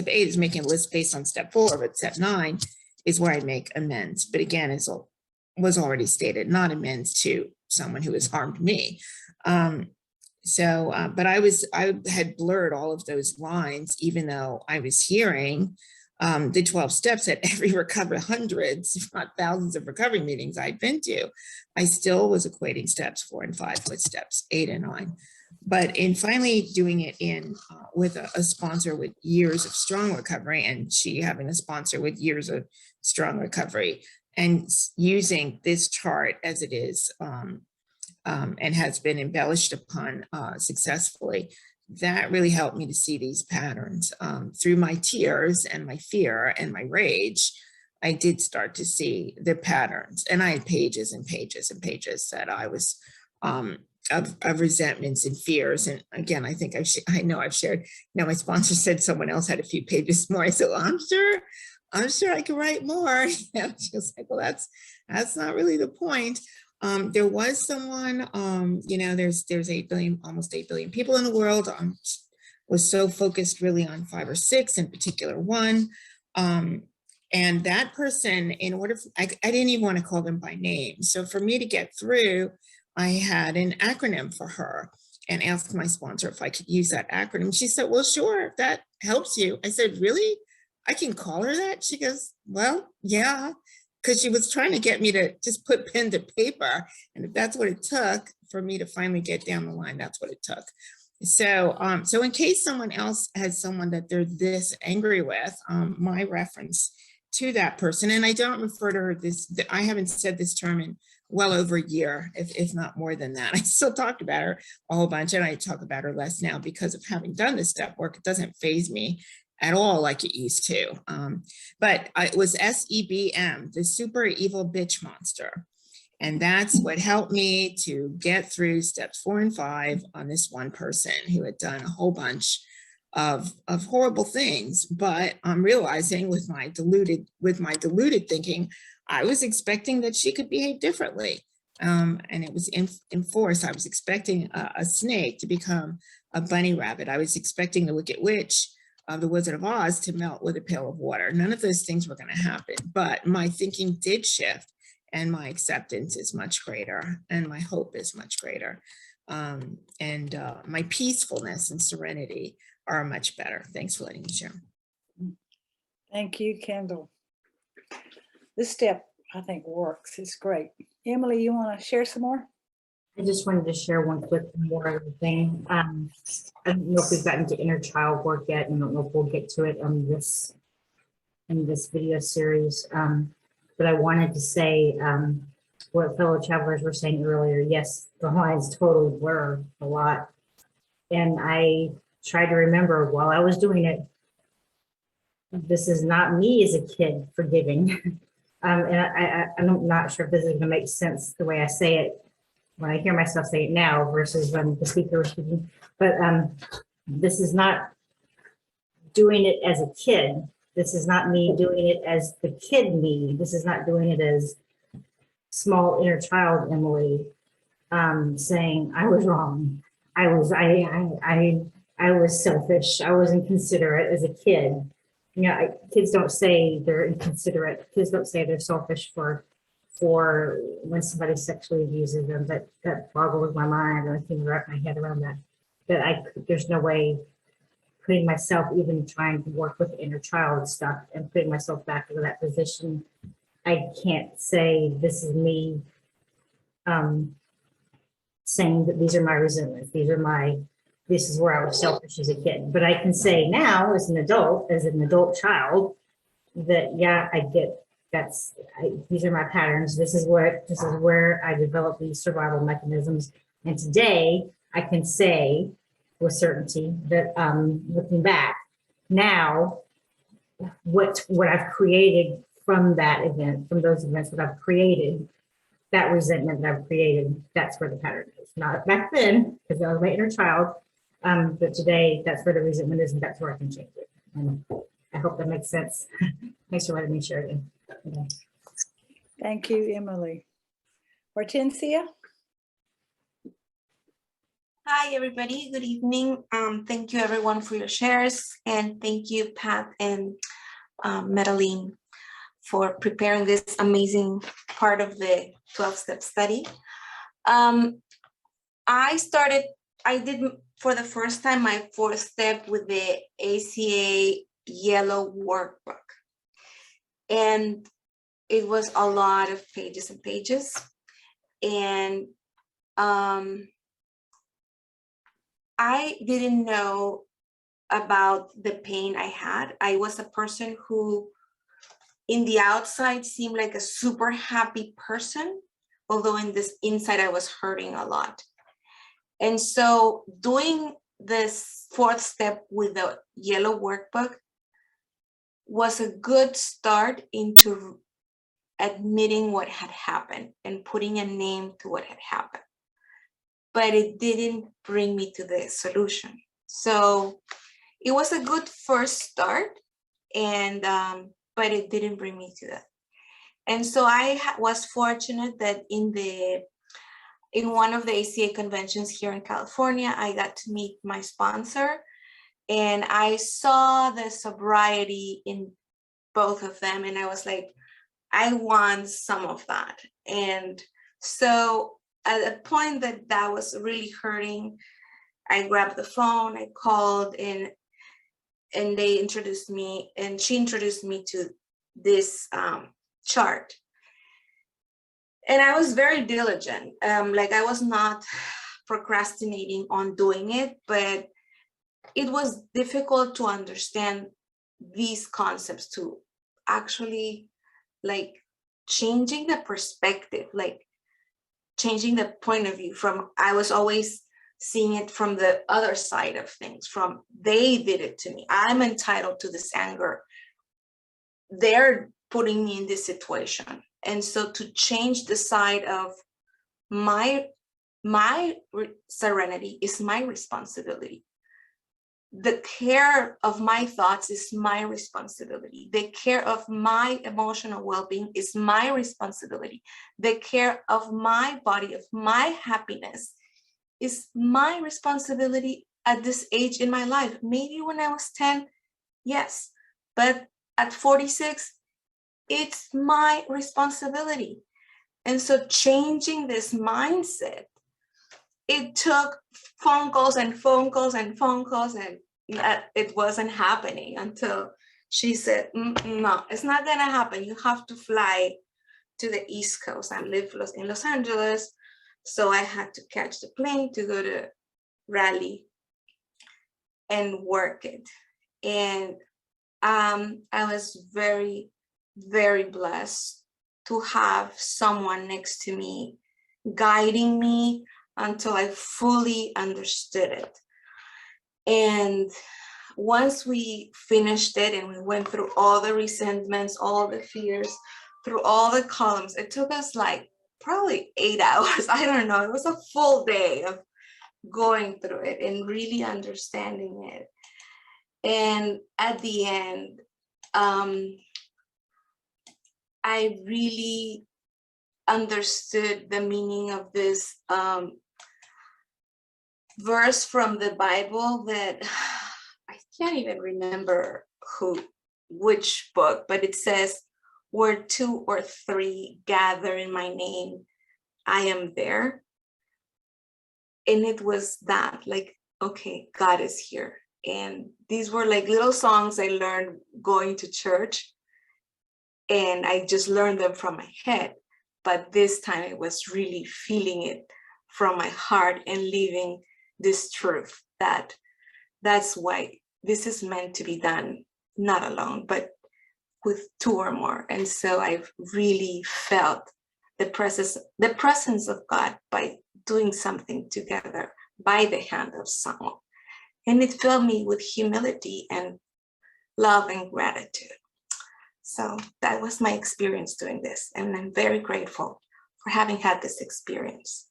is making a list based on step 4, but step 9 is where I make amends. But again, as was already stated, not amends to someone who has harmed me. But I had blurred all of those lines, even though I was hearing the 12 steps at every recovery, hundreds, if not thousands of recovery meetings I'd been to. I still was equating steps 4 and 5 with steps 8 and 9. But in finally doing it with a sponsor with years of strong recovery, and she having a sponsor with years of strong recovery, and using this chart as it is and has been embellished upon successfully, that really helped me to see these patterns. Through my tears and my fear and my rage, I did start to see the patterns, and I had pages and pages and pages that I was of resentments and fears. And again, I think I know I've shared. Now my sponsor said someone else had a few pages more. I said, well, I'm sure I could write more. She was like, well, that's not really the point. There was someone, there's 8 billion, almost 8 billion people in the world. Was so focused really on 5 or 6, in particular one. And that person, I didn't even want to call them by name. So for me to get through, I had an acronym for her and asked my sponsor if I could use that acronym. She said, well, sure, if that helps you. I said, really? I can call her that? She goes, well, yeah, because she was trying to get me to just put pen to paper. And if that's what it took for me to finally get down the line, that's what it took. So in case someone else has someone that they're this angry with, my reference to that person, and I don't refer to her I haven't said this term in well over a year, if not more than that. I still talk about her a whole bunch, and I talk about her less now because of having done this step work. It doesn't faze me at all like it used to. But it was SEBM, the super evil bitch monster. And that's what helped me to get through steps 4 and 5 on this one person who had done a whole bunch of horrible things. But I'm realizing with my diluted thinking, I was expecting that she could behave differently. And it was in force. I was expecting a snake to become a bunny rabbit. I was expecting the Wicked Witch of the Wizard of Oz to melt with a pail of water. None of those things were going to happen, but my thinking did shift, and my acceptance is much greater, and my hope is much greater. And my peacefulness and serenity are much better. Thanks for letting me share. Thank you, Kendall. This step, I think, works. It's great. Emily, you want to share some more? I just wanted to share one quick more thing. I don't know if we've gotten to inner child work yet, and I don't know if we'll get to it in this video series. But I wanted to say what fellow travelers were saying earlier. Yes, the lines totally blur a lot. And I tried to remember while I was doing it, this is not me as a kid forgiving. And I'm not sure if this is going to make sense the way I say it when I hear myself say it now versus when the speaker was speaking. But this is not doing it as a kid. This is not me doing it as the kid me. This is not doing it as small inner child Emily saying I was wrong. I was selfish. I was inconsiderate as a kid. You know, kids don't say they're inconsiderate. Kids don't say they're selfish for when somebody sexually abuses them. That boggles my mind. I can't wrap my head around that. There's no way putting myself, even trying to work with inner child stuff and putting myself back into that position. I can't say this is me saying that these are my resentments. This is where I was selfish as a kid. But I can say now as an adult child, that yeah, I get these are my patterns. This is where I developed these survival mechanisms. And today I can say with certainty that looking back now, what I've created from that event, from those events that I've created, that resentment that I've created, that's where the pattern is. Not back then, because I was my inner child, but today, that's where the resentment is, and that's where I can change it. And I hope that makes sense. Thanks for letting me share it. Okay. Thank you, Emily. Hortensia? Hi, everybody. Good evening. Thank you, everyone, for your shares. And thank you, Pat and Madeline, for preparing this amazing part of the 12-step study. I did for the first time my 4th step with the ACA yellow workbook. And it was a lot of pages and pages. And I didn't know about the pain I had. I was a person who, in the outside, seemed like a super happy person, although in this inside, I was hurting a lot. And so doing this 4th step with the yellow workbook was a good start into admitting what had happened and putting a name to what had happened. But it didn't bring me to the solution. So it was a good first start, and but it didn't bring me to that. And so I was fortunate that in one of the ACA conventions here in California, I got to meet my sponsor, and I saw the sobriety in both of them, and I was like, I want some of that. And so at a point that was really hurting, I grabbed the phone, I called, and they introduced me, and she introduced me to this chart. And I was very diligent. Like, I was not procrastinating on doing it, but it was difficult to understand these concepts, to actually like changing the perspective, like changing the point of view from, I was always seeing it from the other side of things, from they did it to me, I'm entitled to this anger, they're putting me in this situation. And so to change the side of my serenity is my responsibility. The care of my thoughts is my responsibility. The care of my emotional well-being is my responsibility. The care of my body, of my happiness, is my responsibility at this age in my life. Maybe when I was 10, yes, but at 46, it's my responsibility. And so changing this mindset, it took phone calls and phone calls and phone calls, and it wasn't happening until she said, no, it's not gonna happen. You have to fly to the East Coast. I live in Los Angeles. So I had to catch the plane to go to Raleigh and work it. And I was very, very blessed to have someone next to me guiding me until I fully understood it. And once we finished it and we went through all the resentments, all the fears, through all the columns, it took us like probably 8 hours. I don't know. It was a full day of going through it and really understanding it. And at the end, I really understood the meaning of this verse from the Bible that I can't even remember which book, but it says, where 2 or 3 gather in my name, I am there. And it was that, like, okay, God is here. And these were like little songs I learned going to church, and I just learned them from my head. But this time I was really feeling it from my heart and living this truth, that that's why this is meant to be done, not alone, but with 2 or more. And so I've really felt the presence of God by doing something together by the hand of someone. And it filled me with humility and love and gratitude. So that was my experience doing this. And I'm very grateful for having had this experience.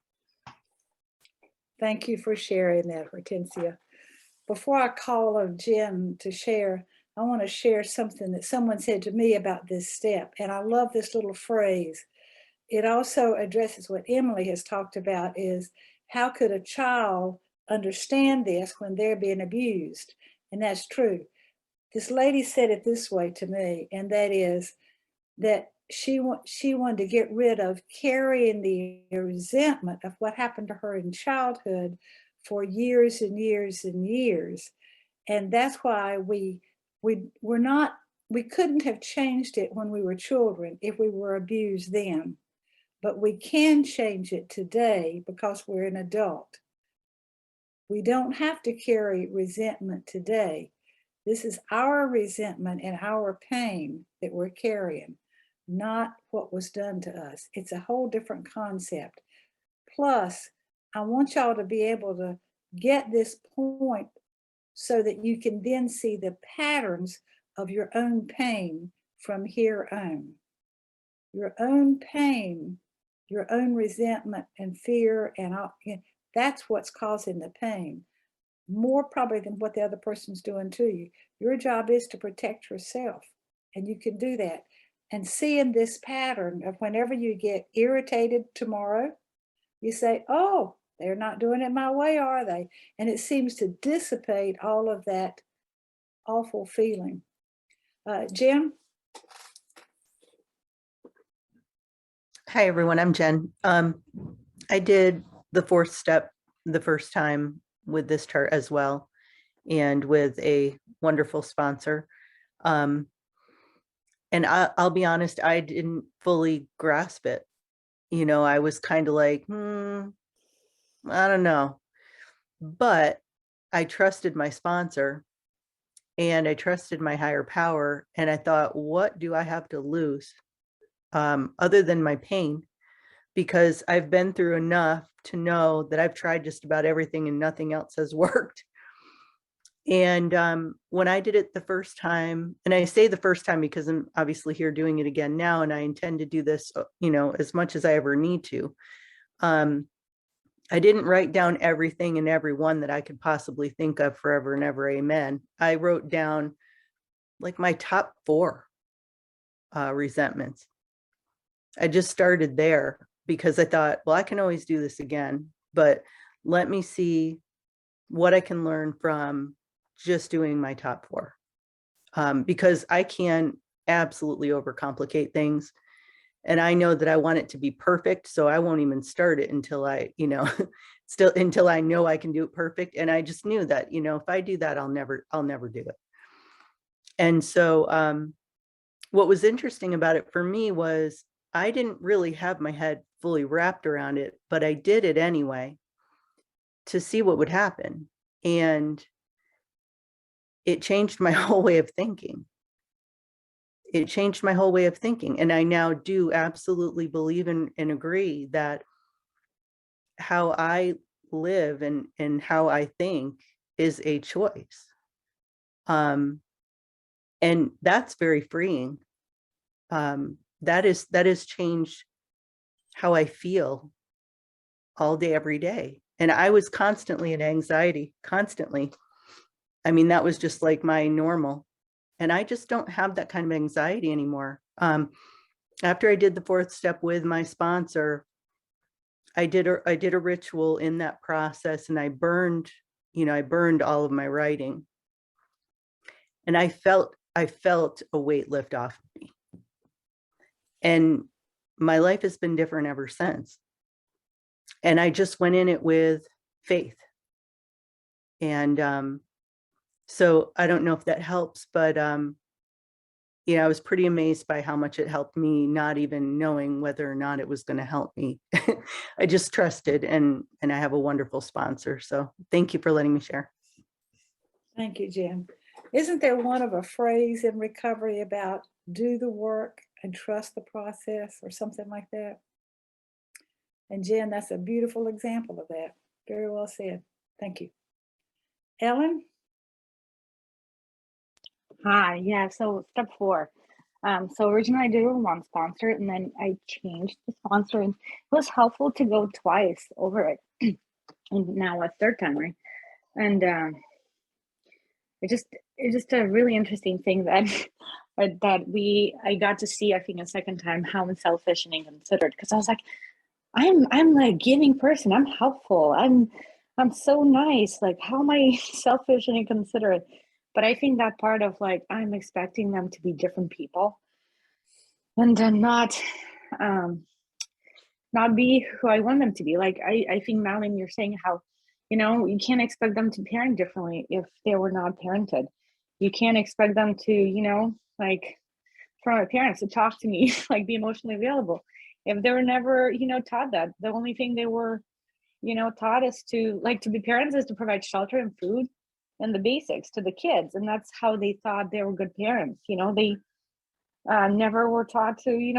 Thank you for sharing that, Hortensia. Before I call on Jen to share, I want to share something that someone said to me about this step. And I love this little phrase. It also addresses what Emily has talked about, is how could a child understand this when they're being abused? And that's true. This lady said it this way to me, and that is that she wanted to get rid of carrying the resentment of what happened to her in childhood for years and years and years. And that's why we couldn't have changed it when we were children if we were abused then, but we can change it today because we're an adult. We don't have to carry resentment today. This is our resentment and our pain that we're carrying, not what was done to us. It's a whole different concept. Plus, I want y'all to be able to get this point so that you can then see the patterns of your own pain from here on. Your own pain, your own resentment and fear, and all, that's what's causing the pain, more probably than what the other person's doing to you. Your job is to protect yourself, and you can do that. And seeing this pattern of whenever you get irritated tomorrow, you say, oh, they're not doing it my way, are they? And it seems to dissipate all of that awful feeling. Jim? Hi, everyone. I'm Jen. I did the 4th step the first time with this chart as well, and with a wonderful sponsor. And I'll be honest, I didn't fully grasp it. You know, I was kind of like, I don't know. But I trusted my sponsor and I trusted my higher power. And I thought, what do I have to lose other than my pain? Because I've been through enough to know that I've tried just about everything and nothing else has worked. And when I did it the first time, and I say the first time because I'm obviously here doing it again now, and I intend to do this, you know, as much as I ever need to. I didn't write down everything and everyone that I could possibly think of forever and ever, amen. I wrote down like my top 4 resentments. I just started there because I thought, well, I can always do this again, but let me see what I can learn from just doing my top 4. Because I can absolutely overcomplicate things. And I know that I want it to be perfect. So I won't even start it until I, you know, until I know I can do it perfect. And I just knew that, you know, if I do that, I'll never do it. And so what was interesting about it for me was I didn't really have my head fully wrapped around it, but I did it anyway to see what would happen. And it changed my whole way of thinking. It changed my whole way of thinking. And I now do absolutely believe and agree that how I live and how I think is a choice. And that's very freeing. That has changed how I feel all day, every day. And I was constantly in anxiety, constantly. I mean, that was just like my normal. And I just don't have that kind of anxiety anymore. After I did the 4th step with my sponsor, I did a ritual in that process, and I burned all of my writing. And I felt a weight lift off of me. And my life has been different ever since. And I just went in it with faith. And so I don't know if that helps, but you know, I was pretty amazed by how much it helped me, not even knowing whether or not it was going to help me. I just trusted, and I have a wonderful sponsor. So thank you for letting me share. Thank you, Jen. Isn't there one of a phrase in recovery about do the work and trust the process, or something like that? And Jen, that's a beautiful example of that. Very well said. Thank you. Ellen? Hi, yeah, so step 4. So originally I did it with one sponsor, and then I changed the sponsor, and it was helpful to go twice over it, and now a third time, right? And it's just a really interesting thing that I got to see, I think, a second time how unselfish and inconsiderate, because I was like, I'm like a giving person. I'm helpful. I'm so nice. Like, how am I selfish and inconsiderate? But I think that part of like I'm expecting them to be different people, and then not be who I want them to be. Like I think, Madeline, you're saying how, you can't expect them to parent differently if they were not parented. You can't expect them to, like, for my parents to talk to me, like be emotionally available, if they were never, taught that. The only thing they were, taught is to be parents is to provide shelter and food and the basics to the kids. And that's how they thought they were good parents. They never were taught to,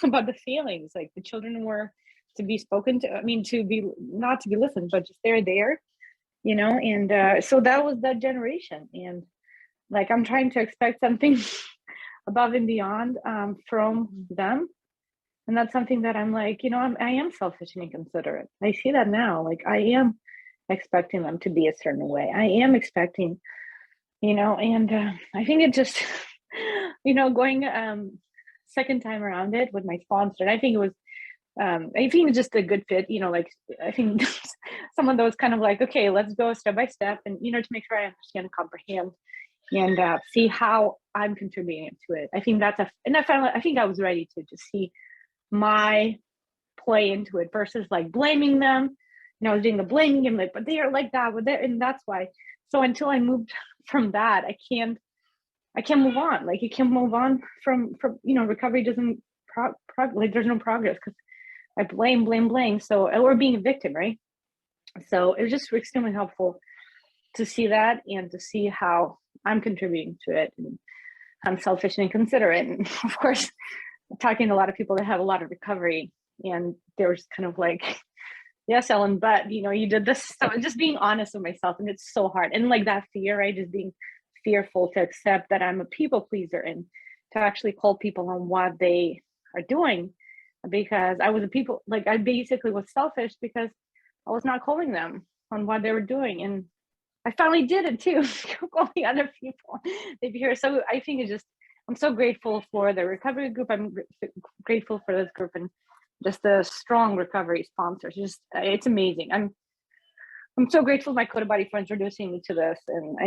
about the feelings. Like the children were to be spoken to, I mean, to be, not to be listened, but just they're there, and so that was that generation. And like, I'm trying to expect something above and beyond from them. And that's something that I'm like, I am selfish and inconsiderate. I see that now. Like, I am expecting them to be a certain way. I am expecting, and I think it just, going second time around it with my sponsor, I think it was, I think it's just a good fit, like, I think some of those kind of like, okay, let's go step by step, and, to make sure I understand and comprehend and see how I'm contributing to it. I think and I think I was ready to just see my play into it versus like blaming them. I was doing the blaming and like, but they are like that with it, and that's why. So until I moved from that, I can't move on. Like, you can't move on from recovery doesn't like, there's no progress because I blame. So, or being a victim, right? So it was just extremely helpful to see that and to see how I'm contributing to it. And I'm selfish and inconsiderate. And of course, talking to a lot of people that have a lot of recovery, and there was kind of like, yes, Ellen, but you did this. So just being honest with myself, and it's so hard. And like that fear, right? Just being fearful to accept that I'm a people pleaser and to actually call people on what they are doing, because I was I basically was selfish because I was not calling them on what they were doing. And I finally did it too, calling other people. They'd be here. So I think I'm so grateful for the recovery group. I'm grateful for this group and just the strong recovery sponsors. It's amazing. I'm so grateful my Coda for introducing me to this, and I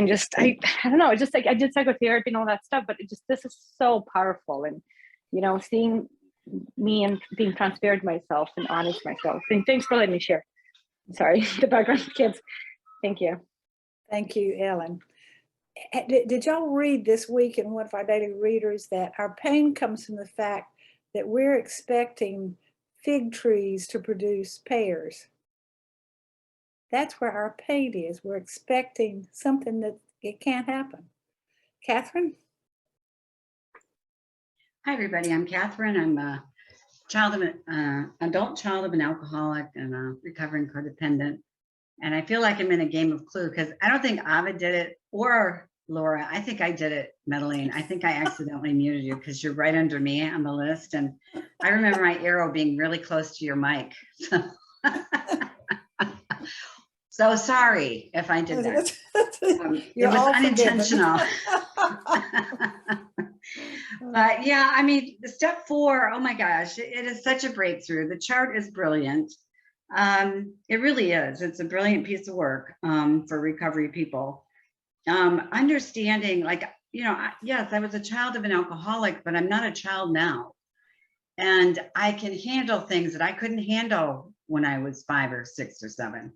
don't know, it's just like I did psychotherapy and all that stuff, but this is so powerful, and seeing me and being transparent myself and honest myself. And thanks for letting me share. Sorry, the background kids. Thank you. Thank you, Ellen. Did y'all read this week in one of our daily readers that our pain comes from the fact that we're expecting fig trees to produce pears? That's where our pain is. We're expecting something that it can't happen. Catherine? Hi, everybody. I'm Catherine. I'm a adult child of an alcoholic and a recovering codependent. And I feel like I'm in a game of Clue because I don't think Ava did it, or Laura. I think I did it, Madeline. I think I accidentally muted you because you're right under me on the list. And I remember my arrow being really close to your mic. So sorry if I did that. It was unintentional. But yeah, I mean, step 4, oh my gosh, it is such a breakthrough. The chart is brilliant. It really is. It's a brilliant piece of work for recovery people. Understanding, like, yes, I was a child of an alcoholic, but I'm not a child now. And I can handle things that I couldn't handle when I was 5 or 6 or 7.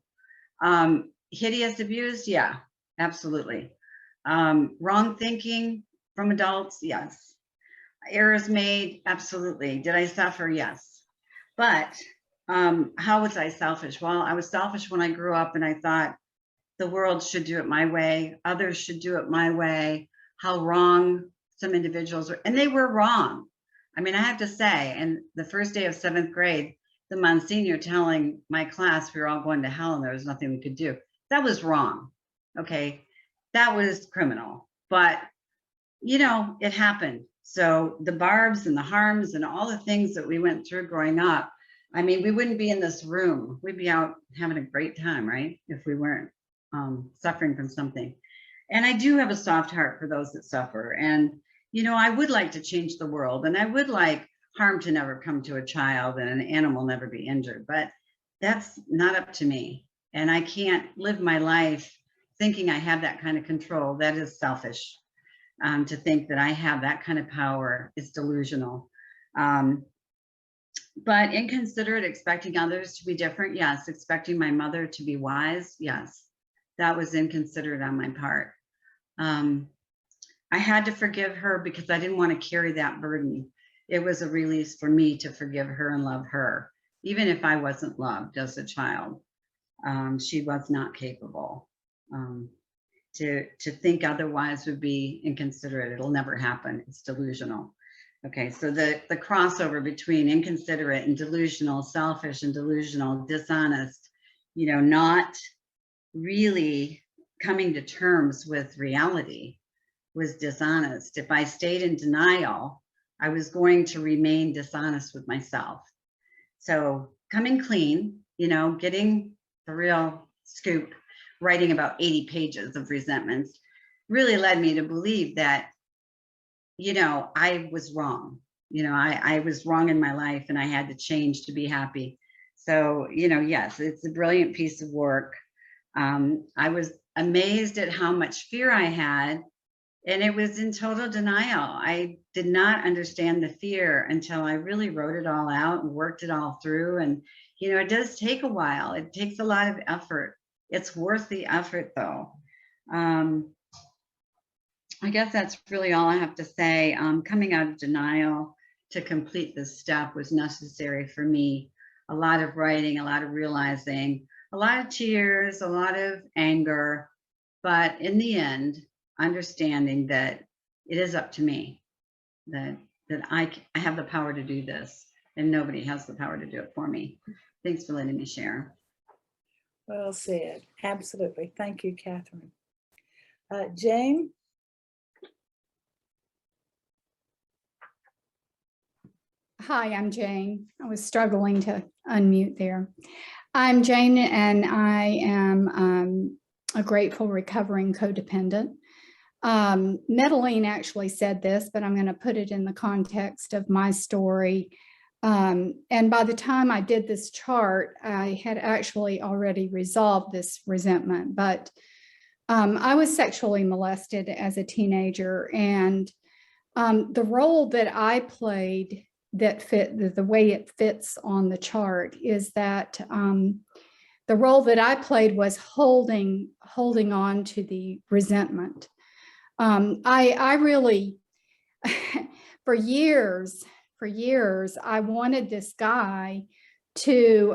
Hideous abuse, yeah, absolutely. Wrong thinking from adults, yes. Errors made, absolutely. Did I suffer? Yes. But how was I selfish? Well, I was selfish when I grew up and I thought the world should do it my way. Others should do it my way. How wrong some individuals were, and they were wrong. I mean, I have to say, and the first day of 7th grade, the Monsignor telling my class we were all going to hell and there was nothing we could do. That was wrong. Okay. That was criminal, but it happened. So the barbs and the harms and all the things that we went through growing up, I mean, we wouldn't be in this room. We'd be out having a great time, right? If we weren't suffering from something. And I do have a soft heart for those that suffer. And, you know, I would like to change the world, and I would like harm to never come to a child and an animal never be injured, but that's not up to me. And I can't live my life thinking I have that kind of control. That is selfish. To think that I have that kind of power is delusional. But inconsiderate, expecting others to be different, yes. Expecting my mother to be wise, yes. That was inconsiderate on my part. I had to forgive her because I didn't want to carry that burden. It was a release for me to forgive her and love her, even if I wasn't loved as a child. She was not capable. To think otherwise would be inconsiderate. It'll never happen. It's delusional. Okay, so the crossover between inconsiderate and delusional, selfish and delusional, dishonest, you know, not really coming to terms with reality was dishonest. If I stayed in denial, I was going to remain dishonest with myself. So coming clean, you know, getting the real scoop, writing about 80 pages of resentments really led me to believe that, you know, I was wrong. You know, I was wrong in my life and I had to change to be happy. So, you know, yes, it's a brilliant piece of work. I was amazed at how much fear I had, and it was in total denial. I did not understand the fear until I really wrote it all out and worked it all through. And, you know, it does take a while. It takes a lot of effort. It's worth the effort though. I guess that's really all I have to say. Coming out of denial to complete this step was necessary for me. A lot of writing, a lot of realizing, a lot of tears, a lot of anger, but in the end, understanding that it is up to me, that I have the power to do this and nobody has the power to do it for me. Thanks for letting me share. Well said. Absolutely. Thank you, Catherine. Jane? Hi, I'm Jane. I was struggling to unmute there. I'm Jane, and I am a grateful recovering codependent. Medellin actually said this, but I'm going to put it in the context of my story. And by the time I did this chart, I had actually already resolved this resentment, but I was sexually molested as a teenager, and the role that I played that fit the way it fits on the chart is that the role that I played was holding on to the resentment. I really, for years, I wanted this guy to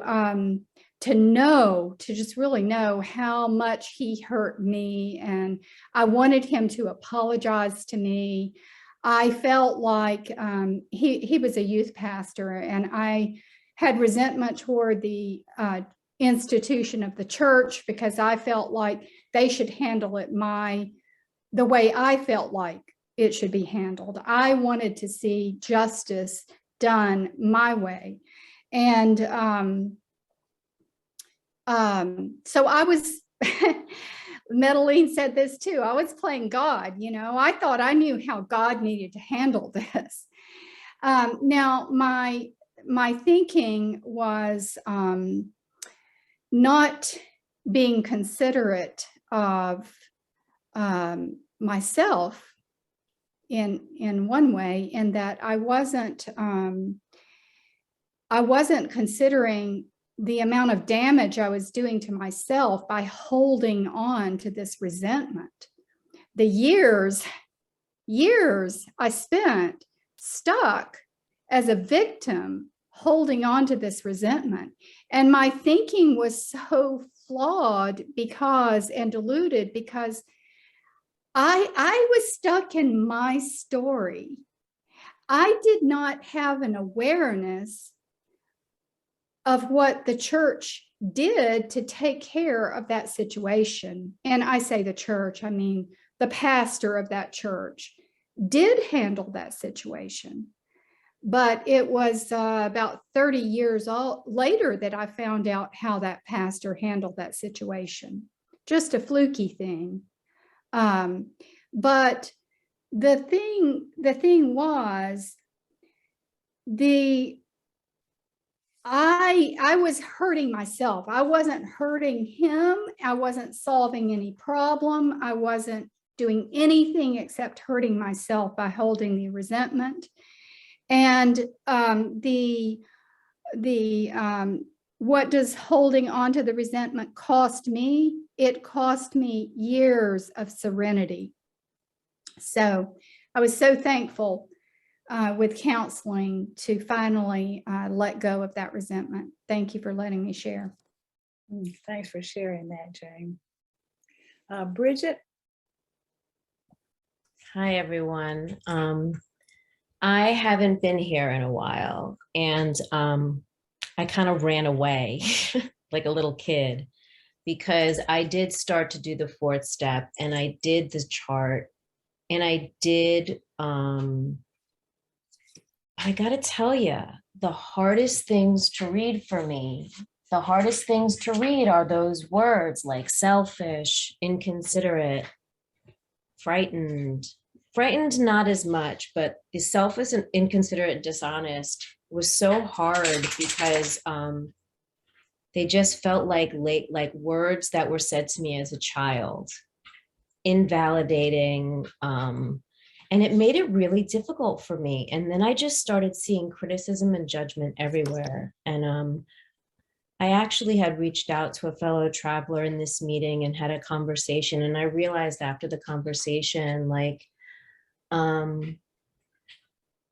just really know how much he hurt me, and I wanted him to apologize to me. I felt like he was a youth pastor, and I had resentment toward the institution of the church because I felt like they should handle it the way I felt like it should be handled. I wanted to see justice done my way. And so I was, Medellin said this too, I was playing God, you know, I thought I knew how God needed to handle this. Now, my thinking was not being considerate of myself in one way, in that I wasn't considering the amount of damage I was doing to myself by holding on to this resentment. The years I spent stuck as a victim holding on to this resentment. And my thinking was so flawed and diluted because I was stuck in my story. I did not have an awareness of what the church did to take care of that situation. And I say the church, I mean the pastor of that church did handle that situation. But it was about 30 years later that I found out how that pastor handled that situation. Just a fluky thing. But the thing was, I was hurting myself. I wasn't hurting him. I wasn't solving any problem. I wasn't doing anything except hurting myself by holding the resentment. And what does holding on to the resentment cost me? It cost me years of serenity. So I was so thankful with counseling to finally let go of that resentment. Thank you for letting me share. Thanks for sharing that, Jane. Bridget? Hi, everyone. I haven't been here in a while, and I kind of ran away like a little kid, because I did start to do the 4th step, and I did the chart, and I did, I gotta tell you, the hardest things to read for me, the hardest things to read are those words like selfish, inconsiderate, frightened. Frightened, not as much, but the selfish and inconsiderate, dishonest was so hard because they just felt like words that were said to me as a child, invalidating, and it made it really difficult for me. And then I just started seeing criticism and judgment everywhere. And I actually had reached out to a fellow traveler in this meeting and had a conversation. And I realized after the conversation, like,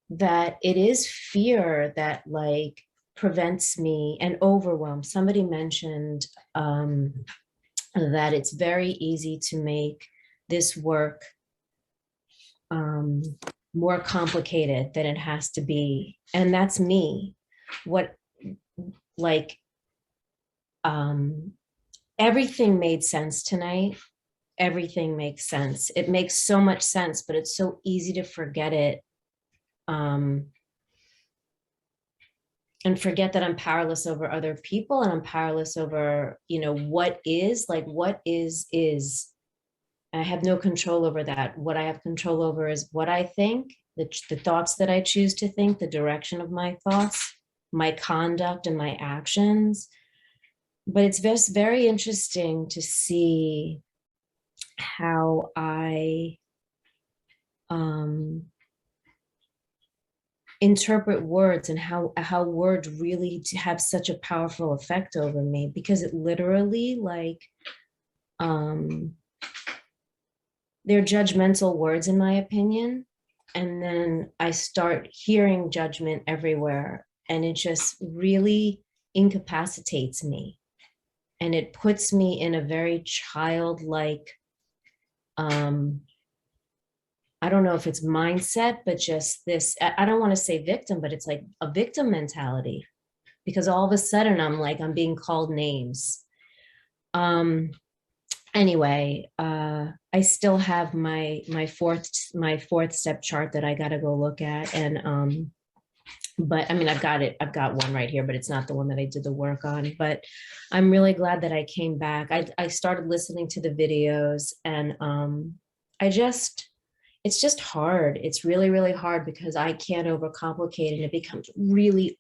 that it is fear that like prevents me, and overwhelm. Somebody mentioned that it's very easy to make this work more complicated than it has to be. And that's me. Everything made sense tonight. Everything makes sense. It makes so much sense, but it's so easy to forget it. And forget that I'm powerless over other people, and I'm powerless over, what is. I have no control over that. What I have control over is what I think, the thoughts that I choose to think, the direction of my thoughts, my conduct and my actions. But it's just very interesting to see how I interpret words, and how words really have such a powerful effect over me, because it literally, like, they're judgmental words in my opinion. And then I start hearing judgment everywhere, and it just really incapacitates me. And it puts me in a very childlike, I don't know if it's mindset, but just this, I don't want to say victim, but it's like a victim mentality, because all of a sudden I'm being called names. Anyway, I still have my fourth step chart that I got to go look at. And, but I mean, I've got one right here, but it's not the one that I did the work on. But I'm really glad that I came back. I started listening to the videos, and it's just hard. It's really, really hard, because I can't overcomplicate it. It becomes really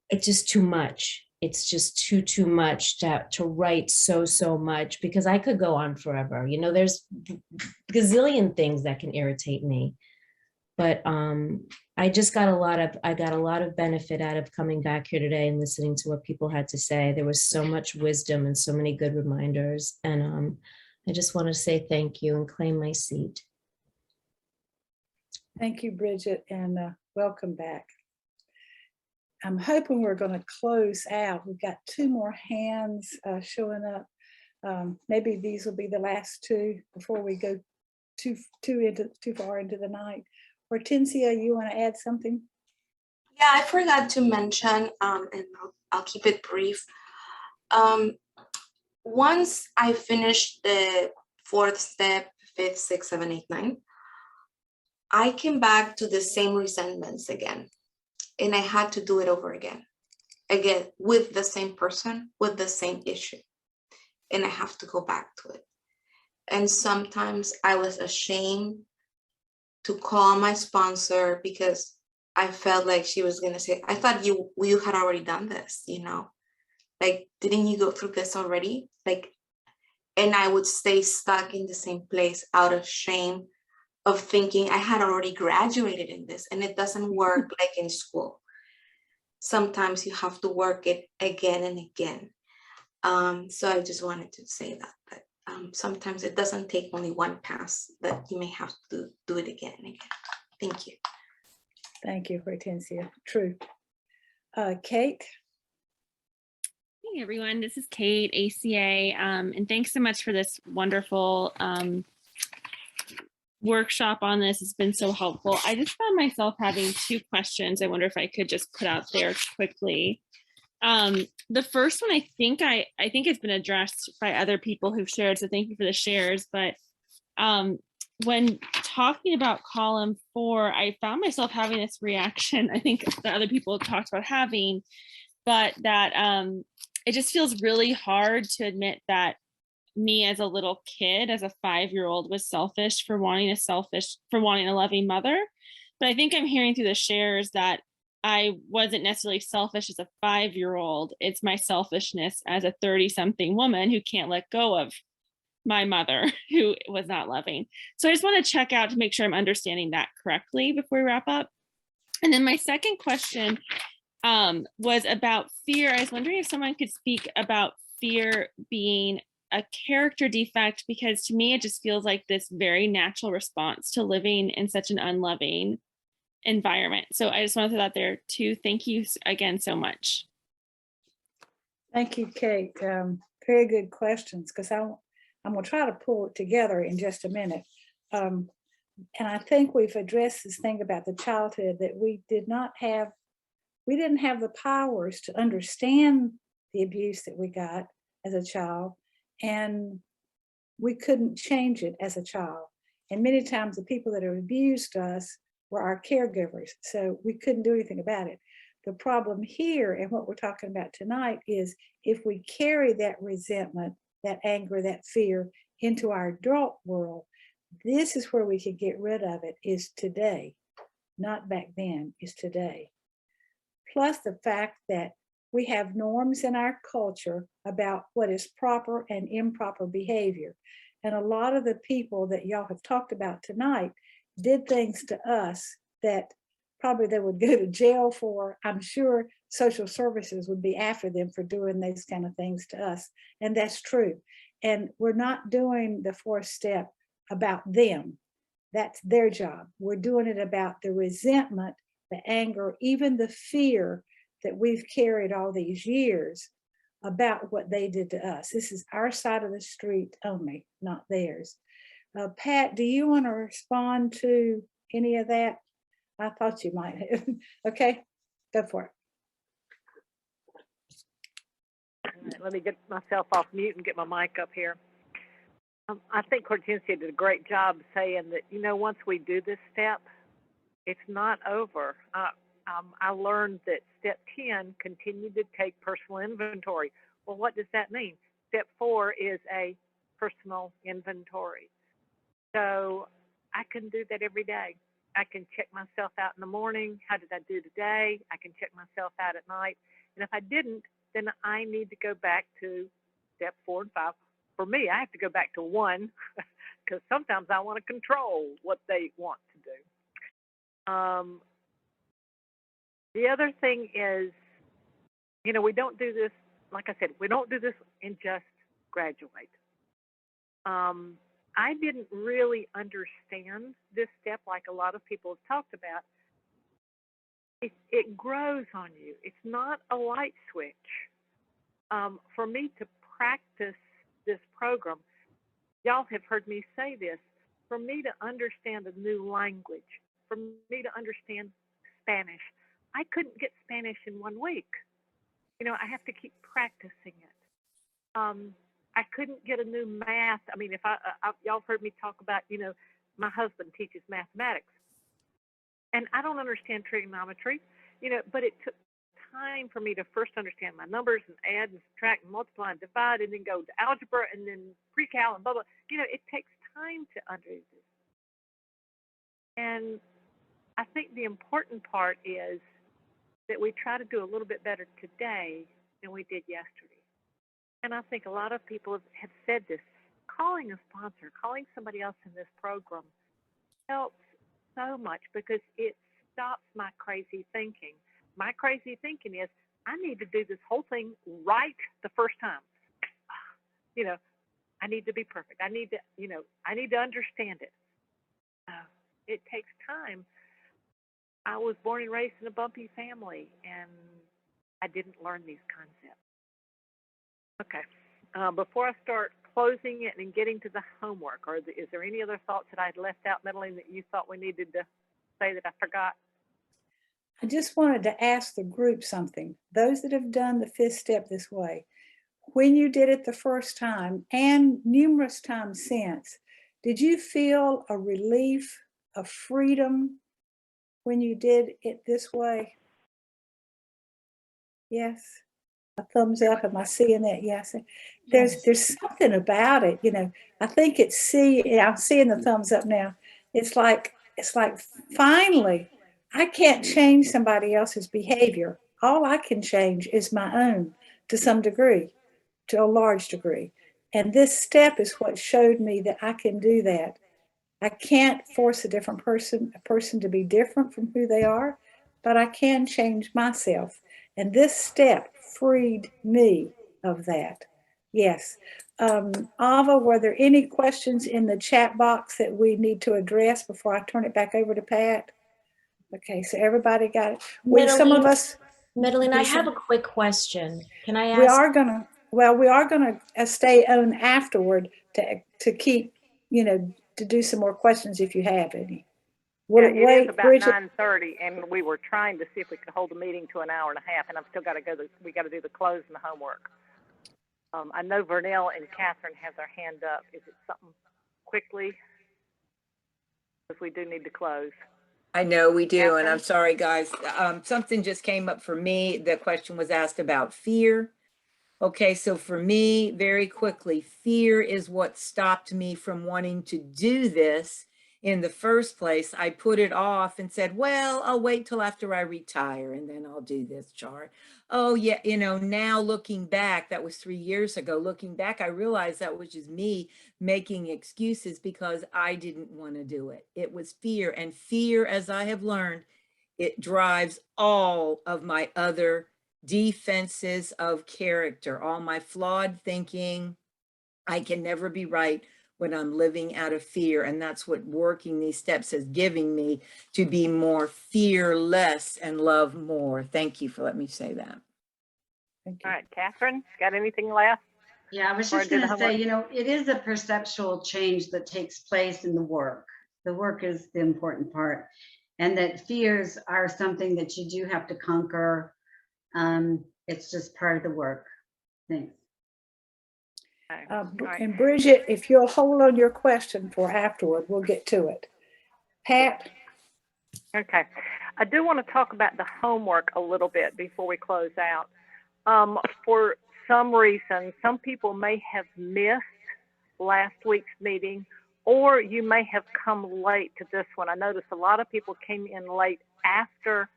it's just too much. It's just too much to write so much, because I could go on forever. There's a gazillion things that can irritate me. But I got a lot of benefit out of coming back here today and listening to what people had to say. There was so much wisdom and so many good reminders. And I just want to say thank you and claim my seat. Thank you, Bridget, and welcome back. I'm hoping we're going to close out. We've got 2 more hands showing up. Maybe these will be the last 2 before we go too far into the night. Hortensia, you want to add something? Yeah, I forgot to mention, and I'll keep it brief. Once I finished the 4th step, 5th, 6th, 7th, 8th, 9th, I came back to the same resentments again. And I had to do it over again with the same person, with the same issue. And I have to go back to it. And sometimes I was ashamed to call my sponsor because I felt like she was gonna say, I thought you had already done this, you know? Like, didn't you go through this already? Like, and I would stay stuck in the same place out of shame of thinking I had already graduated in this, and it doesn't work like in school. Sometimes you have to work it again and again. So I just wanted to say that sometimes it doesn't take only one pass, that you may have to do it again and again. Thank you. Thank you, Hortensia. True. Kate? Hey everyone, this is Kate, ACA, and thanks so much for this wonderful workshop on this. It's been so helpful. I just found myself having two questions. I wonder if I could just put out there quickly. The first one, I think it's been addressed by other people who've shared, so thank you for the shares. But when talking about column 4, I found myself having this reaction, I think that other people have talked about having, but that it just feels really hard to admit that me as a little kid, as a 5-year-old, was selfish for wanting a loving mother. But I think I'm hearing through the shares that I wasn't necessarily selfish as a 5-year-old. It's my selfishness as a 30-something woman who can't let go of my mother who was not loving. So I just want to check out to make sure I'm understanding that correctly before we wrap up. And then my second question was about fear. I was wondering if someone could speak about fear being a character defect, because to me, it just feels like this very natural response to living in such an unloving environment. So I just want to throw that there too. Thank you again so much. Thank you, Kate. Very good questions, because I'm going to try to pull it together in just a minute. And I think we've addressed this thing about the childhood, that we didn't have the powers to understand the abuse that we got as a child, and we couldn't change it as a child. And many times the people that have abused us were our caregivers, so we couldn't do anything about it. The problem here, and what we're talking about tonight, is if we carry that resentment, that anger, that fear into our adult world, this is where we can get rid of it, is today, not back then, is today. Plus the fact that we have norms in our culture about what is proper and improper behavior. And a lot of the people that y'all have talked about tonight did things to us that probably they would go to jail for. I'm sure social services would be after them for doing these kind of things to us. And that's true. And we're not doing the 4th step about them. That's their job. We're doing it about the resentment, the anger, even the fear that we've carried all these years about what they did to us. This is our side of the street only, not theirs. Pat, do you want to respond to any of that? I thought you might have. Okay, go for it. Let me get myself off mute and get my mic up here. I think Hortensia did a great job saying that, you know, once we do this step, it's not over. I learned that step 10, continue to take personal inventory. Well, what does that mean? Step 4 is a personal inventory. So I can do that every day. I can check myself out in the morning. How did I do today? I can check myself out at night. And if I didn't, then I need to go back to step 4 and 5. For me, I have to go back to 1 because sometimes I want to control what they want to do. The other thing is, you know, we don't do this, like I said, we don't do this and just graduate. I didn't really understand this step like a lot of people have talked about. It grows on you. It's not a light switch. For me to practice this program, y'all have heard me say this, for me to understand a new language, for me to understand Spanish, I couldn't get Spanish in 1 week. You know, I have to keep practicing it. I couldn't get a new math. I mean, if y'all heard me talk about, my husband teaches mathematics, and I don't understand trigonometry, but it took time for me to first understand my numbers and add and subtract and multiply and divide and then go to algebra and then pre-cal and blah, blah. It takes time to understand this. And I think the important part is that we try to do a little bit better today than we did yesterday. And I think a lot of people have said this. Calling a sponsor, calling somebody else in this program helps so much because it stops my crazy thinking. My crazy thinking is, I need to do this whole thing right the first time. I need to be perfect. I need to understand it. It takes time. I was born and raised in a bumpy family, and I didn't learn these concepts. Okay. Before I start closing it and getting to the homework, is there any other thoughts that I'd left out, Madeline, that you thought we needed to say that I forgot? I just wanted to ask the group something. Those that have done the 5th step this way, when you did it the first time and numerous times since, did you feel a relief, a freedom when you did it this way? Yes. A thumbs up. Am I seeing that? Yes. There's something about it, I think I'm seeing the thumbs up now. It's like finally, I can't change somebody else's behavior. All I can change is my own to some degree, to a large degree. And this step is what showed me that I can do that. I can't force a person to be different from who they are, but I can change myself. And this step freed me of that. Yes. Ava, were there any questions in the chat box that we need to address before I turn it back over to Pat? Okay, so everybody got it. Some of us. Madeline, I have a quick question. Can I ask? We are gonna stay on afterward to keep, to do some more questions if you have any. It is about 9:30, and we were trying to see if we could hold the meeting to an hour and a half, and I've still got to go. We got to do the close and the homework. I know Vernell and Catherine have their hand up. Is it something quickly? Because we do need to close. I know we do, Catherine? and I'm sorry, guys. Something just came up for me. The question was asked about fear. Okay, so for me, very quickly, fear is what stopped me from wanting to do this in the first place. I put it off and said, well, I'll wait till after I retire and then I'll do this chart. Oh yeah, now looking back, that was 3 years ago. Looking back, I realized that was just me making excuses because I didn't want to do it. It was fear, and fear, as I have learned, it drives all of my other defenses of character, all my flawed thinking. I can never be right when I'm living out of fear. And that's what working these steps is giving me, to be more fearless and love more. Thank you for letting me say that. Thank you. All right, Catherine, got anything left? Yeah, I was just going to say, it is a perceptual change that takes place in the work. The work is the important part. And that fears are something that you do have to conquer. It's just part of the work. Thanks. And Bridget, if you'll hold on your question for afterward, we'll get to it. Pat? Okay. I do want to talk about the homework a little bit before we close out. For some reason, some people may have missed last week's meeting, or you may have come late to this one. I noticed a lot of people came in late after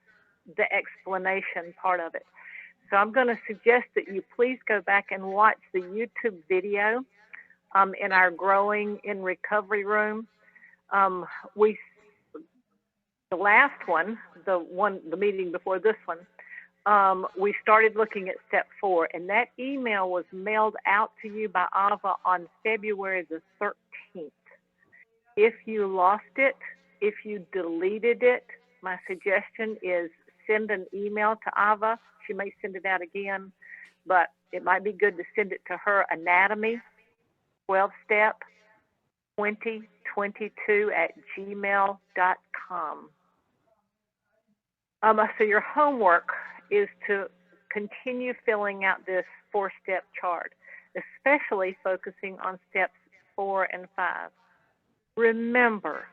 the explanation part of it. So I'm going to suggest that you please go back and watch the YouTube video in our Growing in Recovery room. The last one, the meeting before this one, we started looking at step 4, and that email was mailed out to you by Ava on February the 13th. If you lost it, if you deleted it, my suggestion is send an email to Ava. She may send it out again, but it might be good to send it to her. Anatomy 12-step 2022 at gmail.com. So your homework is to continue filling out this 4-step chart. especially focusing on steps 4 and 5. Remember,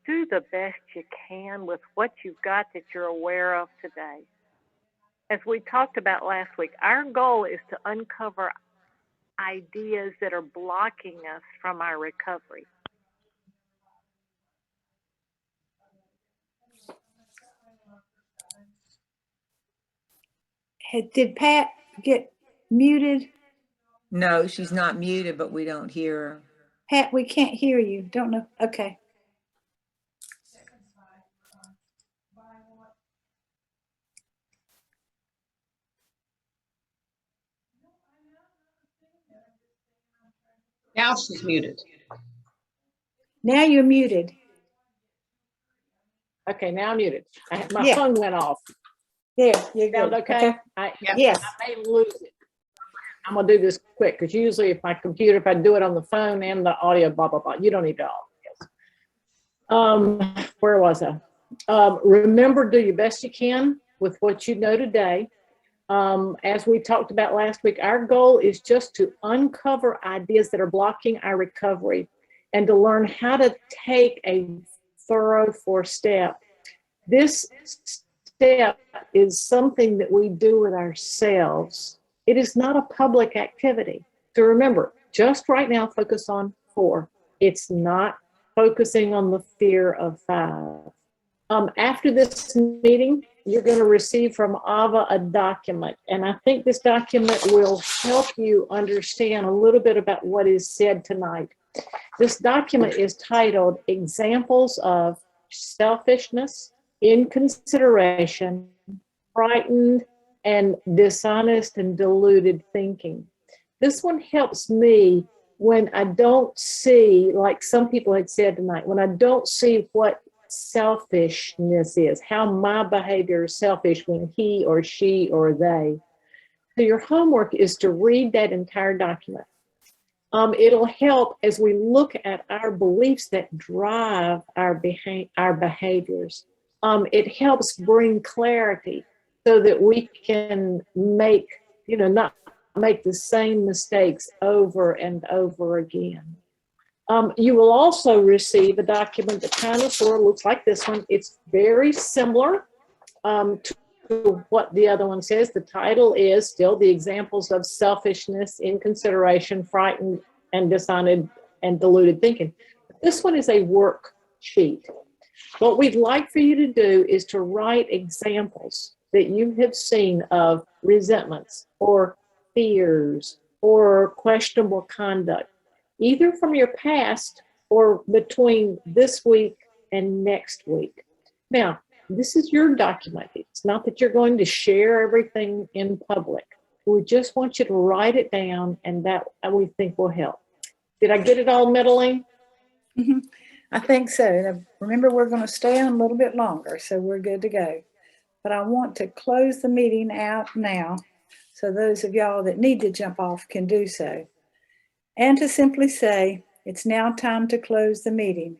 do the best you can with what you've got that you're aware of today. As we talked about last week, our goal is to uncover ideas that are blocking us from our recovery. Did Pat get muted? No, she's not muted, but we don't hear her. Pat, we can't hear you. Don't know. Okay. Now she's muted. Now you're muted. Okay, now I'm muted. My Yeah. phone went off. There, you're Sound good. okay? Yes. I may lose it. I'm gonna do this quick because usually if my computer, if I do it on the phone and the audio, blah, blah, blah, you don't need all this. Where was I? Remember, do your best you can with what you know today. As we talked about last week, our goal is just to uncover ideas that are blocking our recovery and to learn how to take a thorough 4-step. This step is something that we do with ourselves. It is not a public activity. So remember, just right now, focus on 4. It's not focusing on the fear of 5. After this meeting, you're going to receive from Ava a document. And I think this document will help you understand a little bit about what is said tonight. This document is titled Examples of Selfishness, Inconsideration, Frightened, and Dishonest and Deluded Thinking. This one helps me when I don't see, like some people had said tonight, when I don't see what selfishness is, how my behavior is selfish when he or she or they. So your homework is to read that entire document. It'll help as we look at our beliefs that drive our behaviors. It helps bring clarity so that we can make, not make the same mistakes over and over again. You will also receive a document that kind of sort of looks like this one. It's very similar to what the other one says. The title is still The Examples of Selfishness, Inconsideration, Frightened, and Dishonest and Deluded Thinking. This one is a worksheet. What we'd like for you to do is to write examples that you have seen of resentments or fears or questionable conduct, either from your past or between this week and next week. Now, this is your document. It's not that you're going to share everything in public. We just want you to write it down, and that we think will help. Did I get it all, Madeline? Mm-hmm. I think so. Now, remember, we're going to stay on a little bit longer, so we're good to go. But I want to close the meeting out now, so those of y'all that need to jump off can do so. And to simply say, it's now time to close the meeting.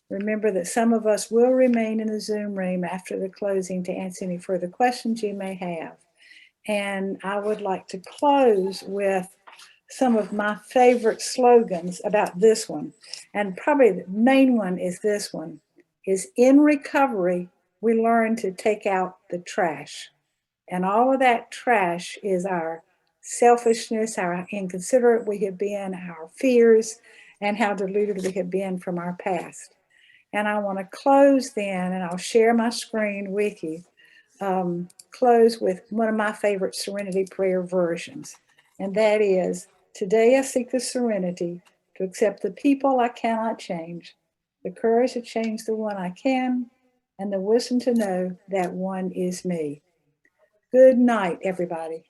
Remember that some of us will remain in the Zoom room after the closing to answer any further questions you may have. And I would like to close with some of my favorite slogans about this one. And probably the main one is this one, is in recovery, we learn to take out the trash. And all of that trash is our selfishness, how inconsiderate we have been, our fears, and how deluded we have been from our past. And I want to close then, and I'll share my screen with you, close with one of my favorite serenity prayer versions. And that is, today I seek the serenity to accept the people I cannot change, the courage to change the one I can, and the wisdom to know that one is me. Good night, everybody.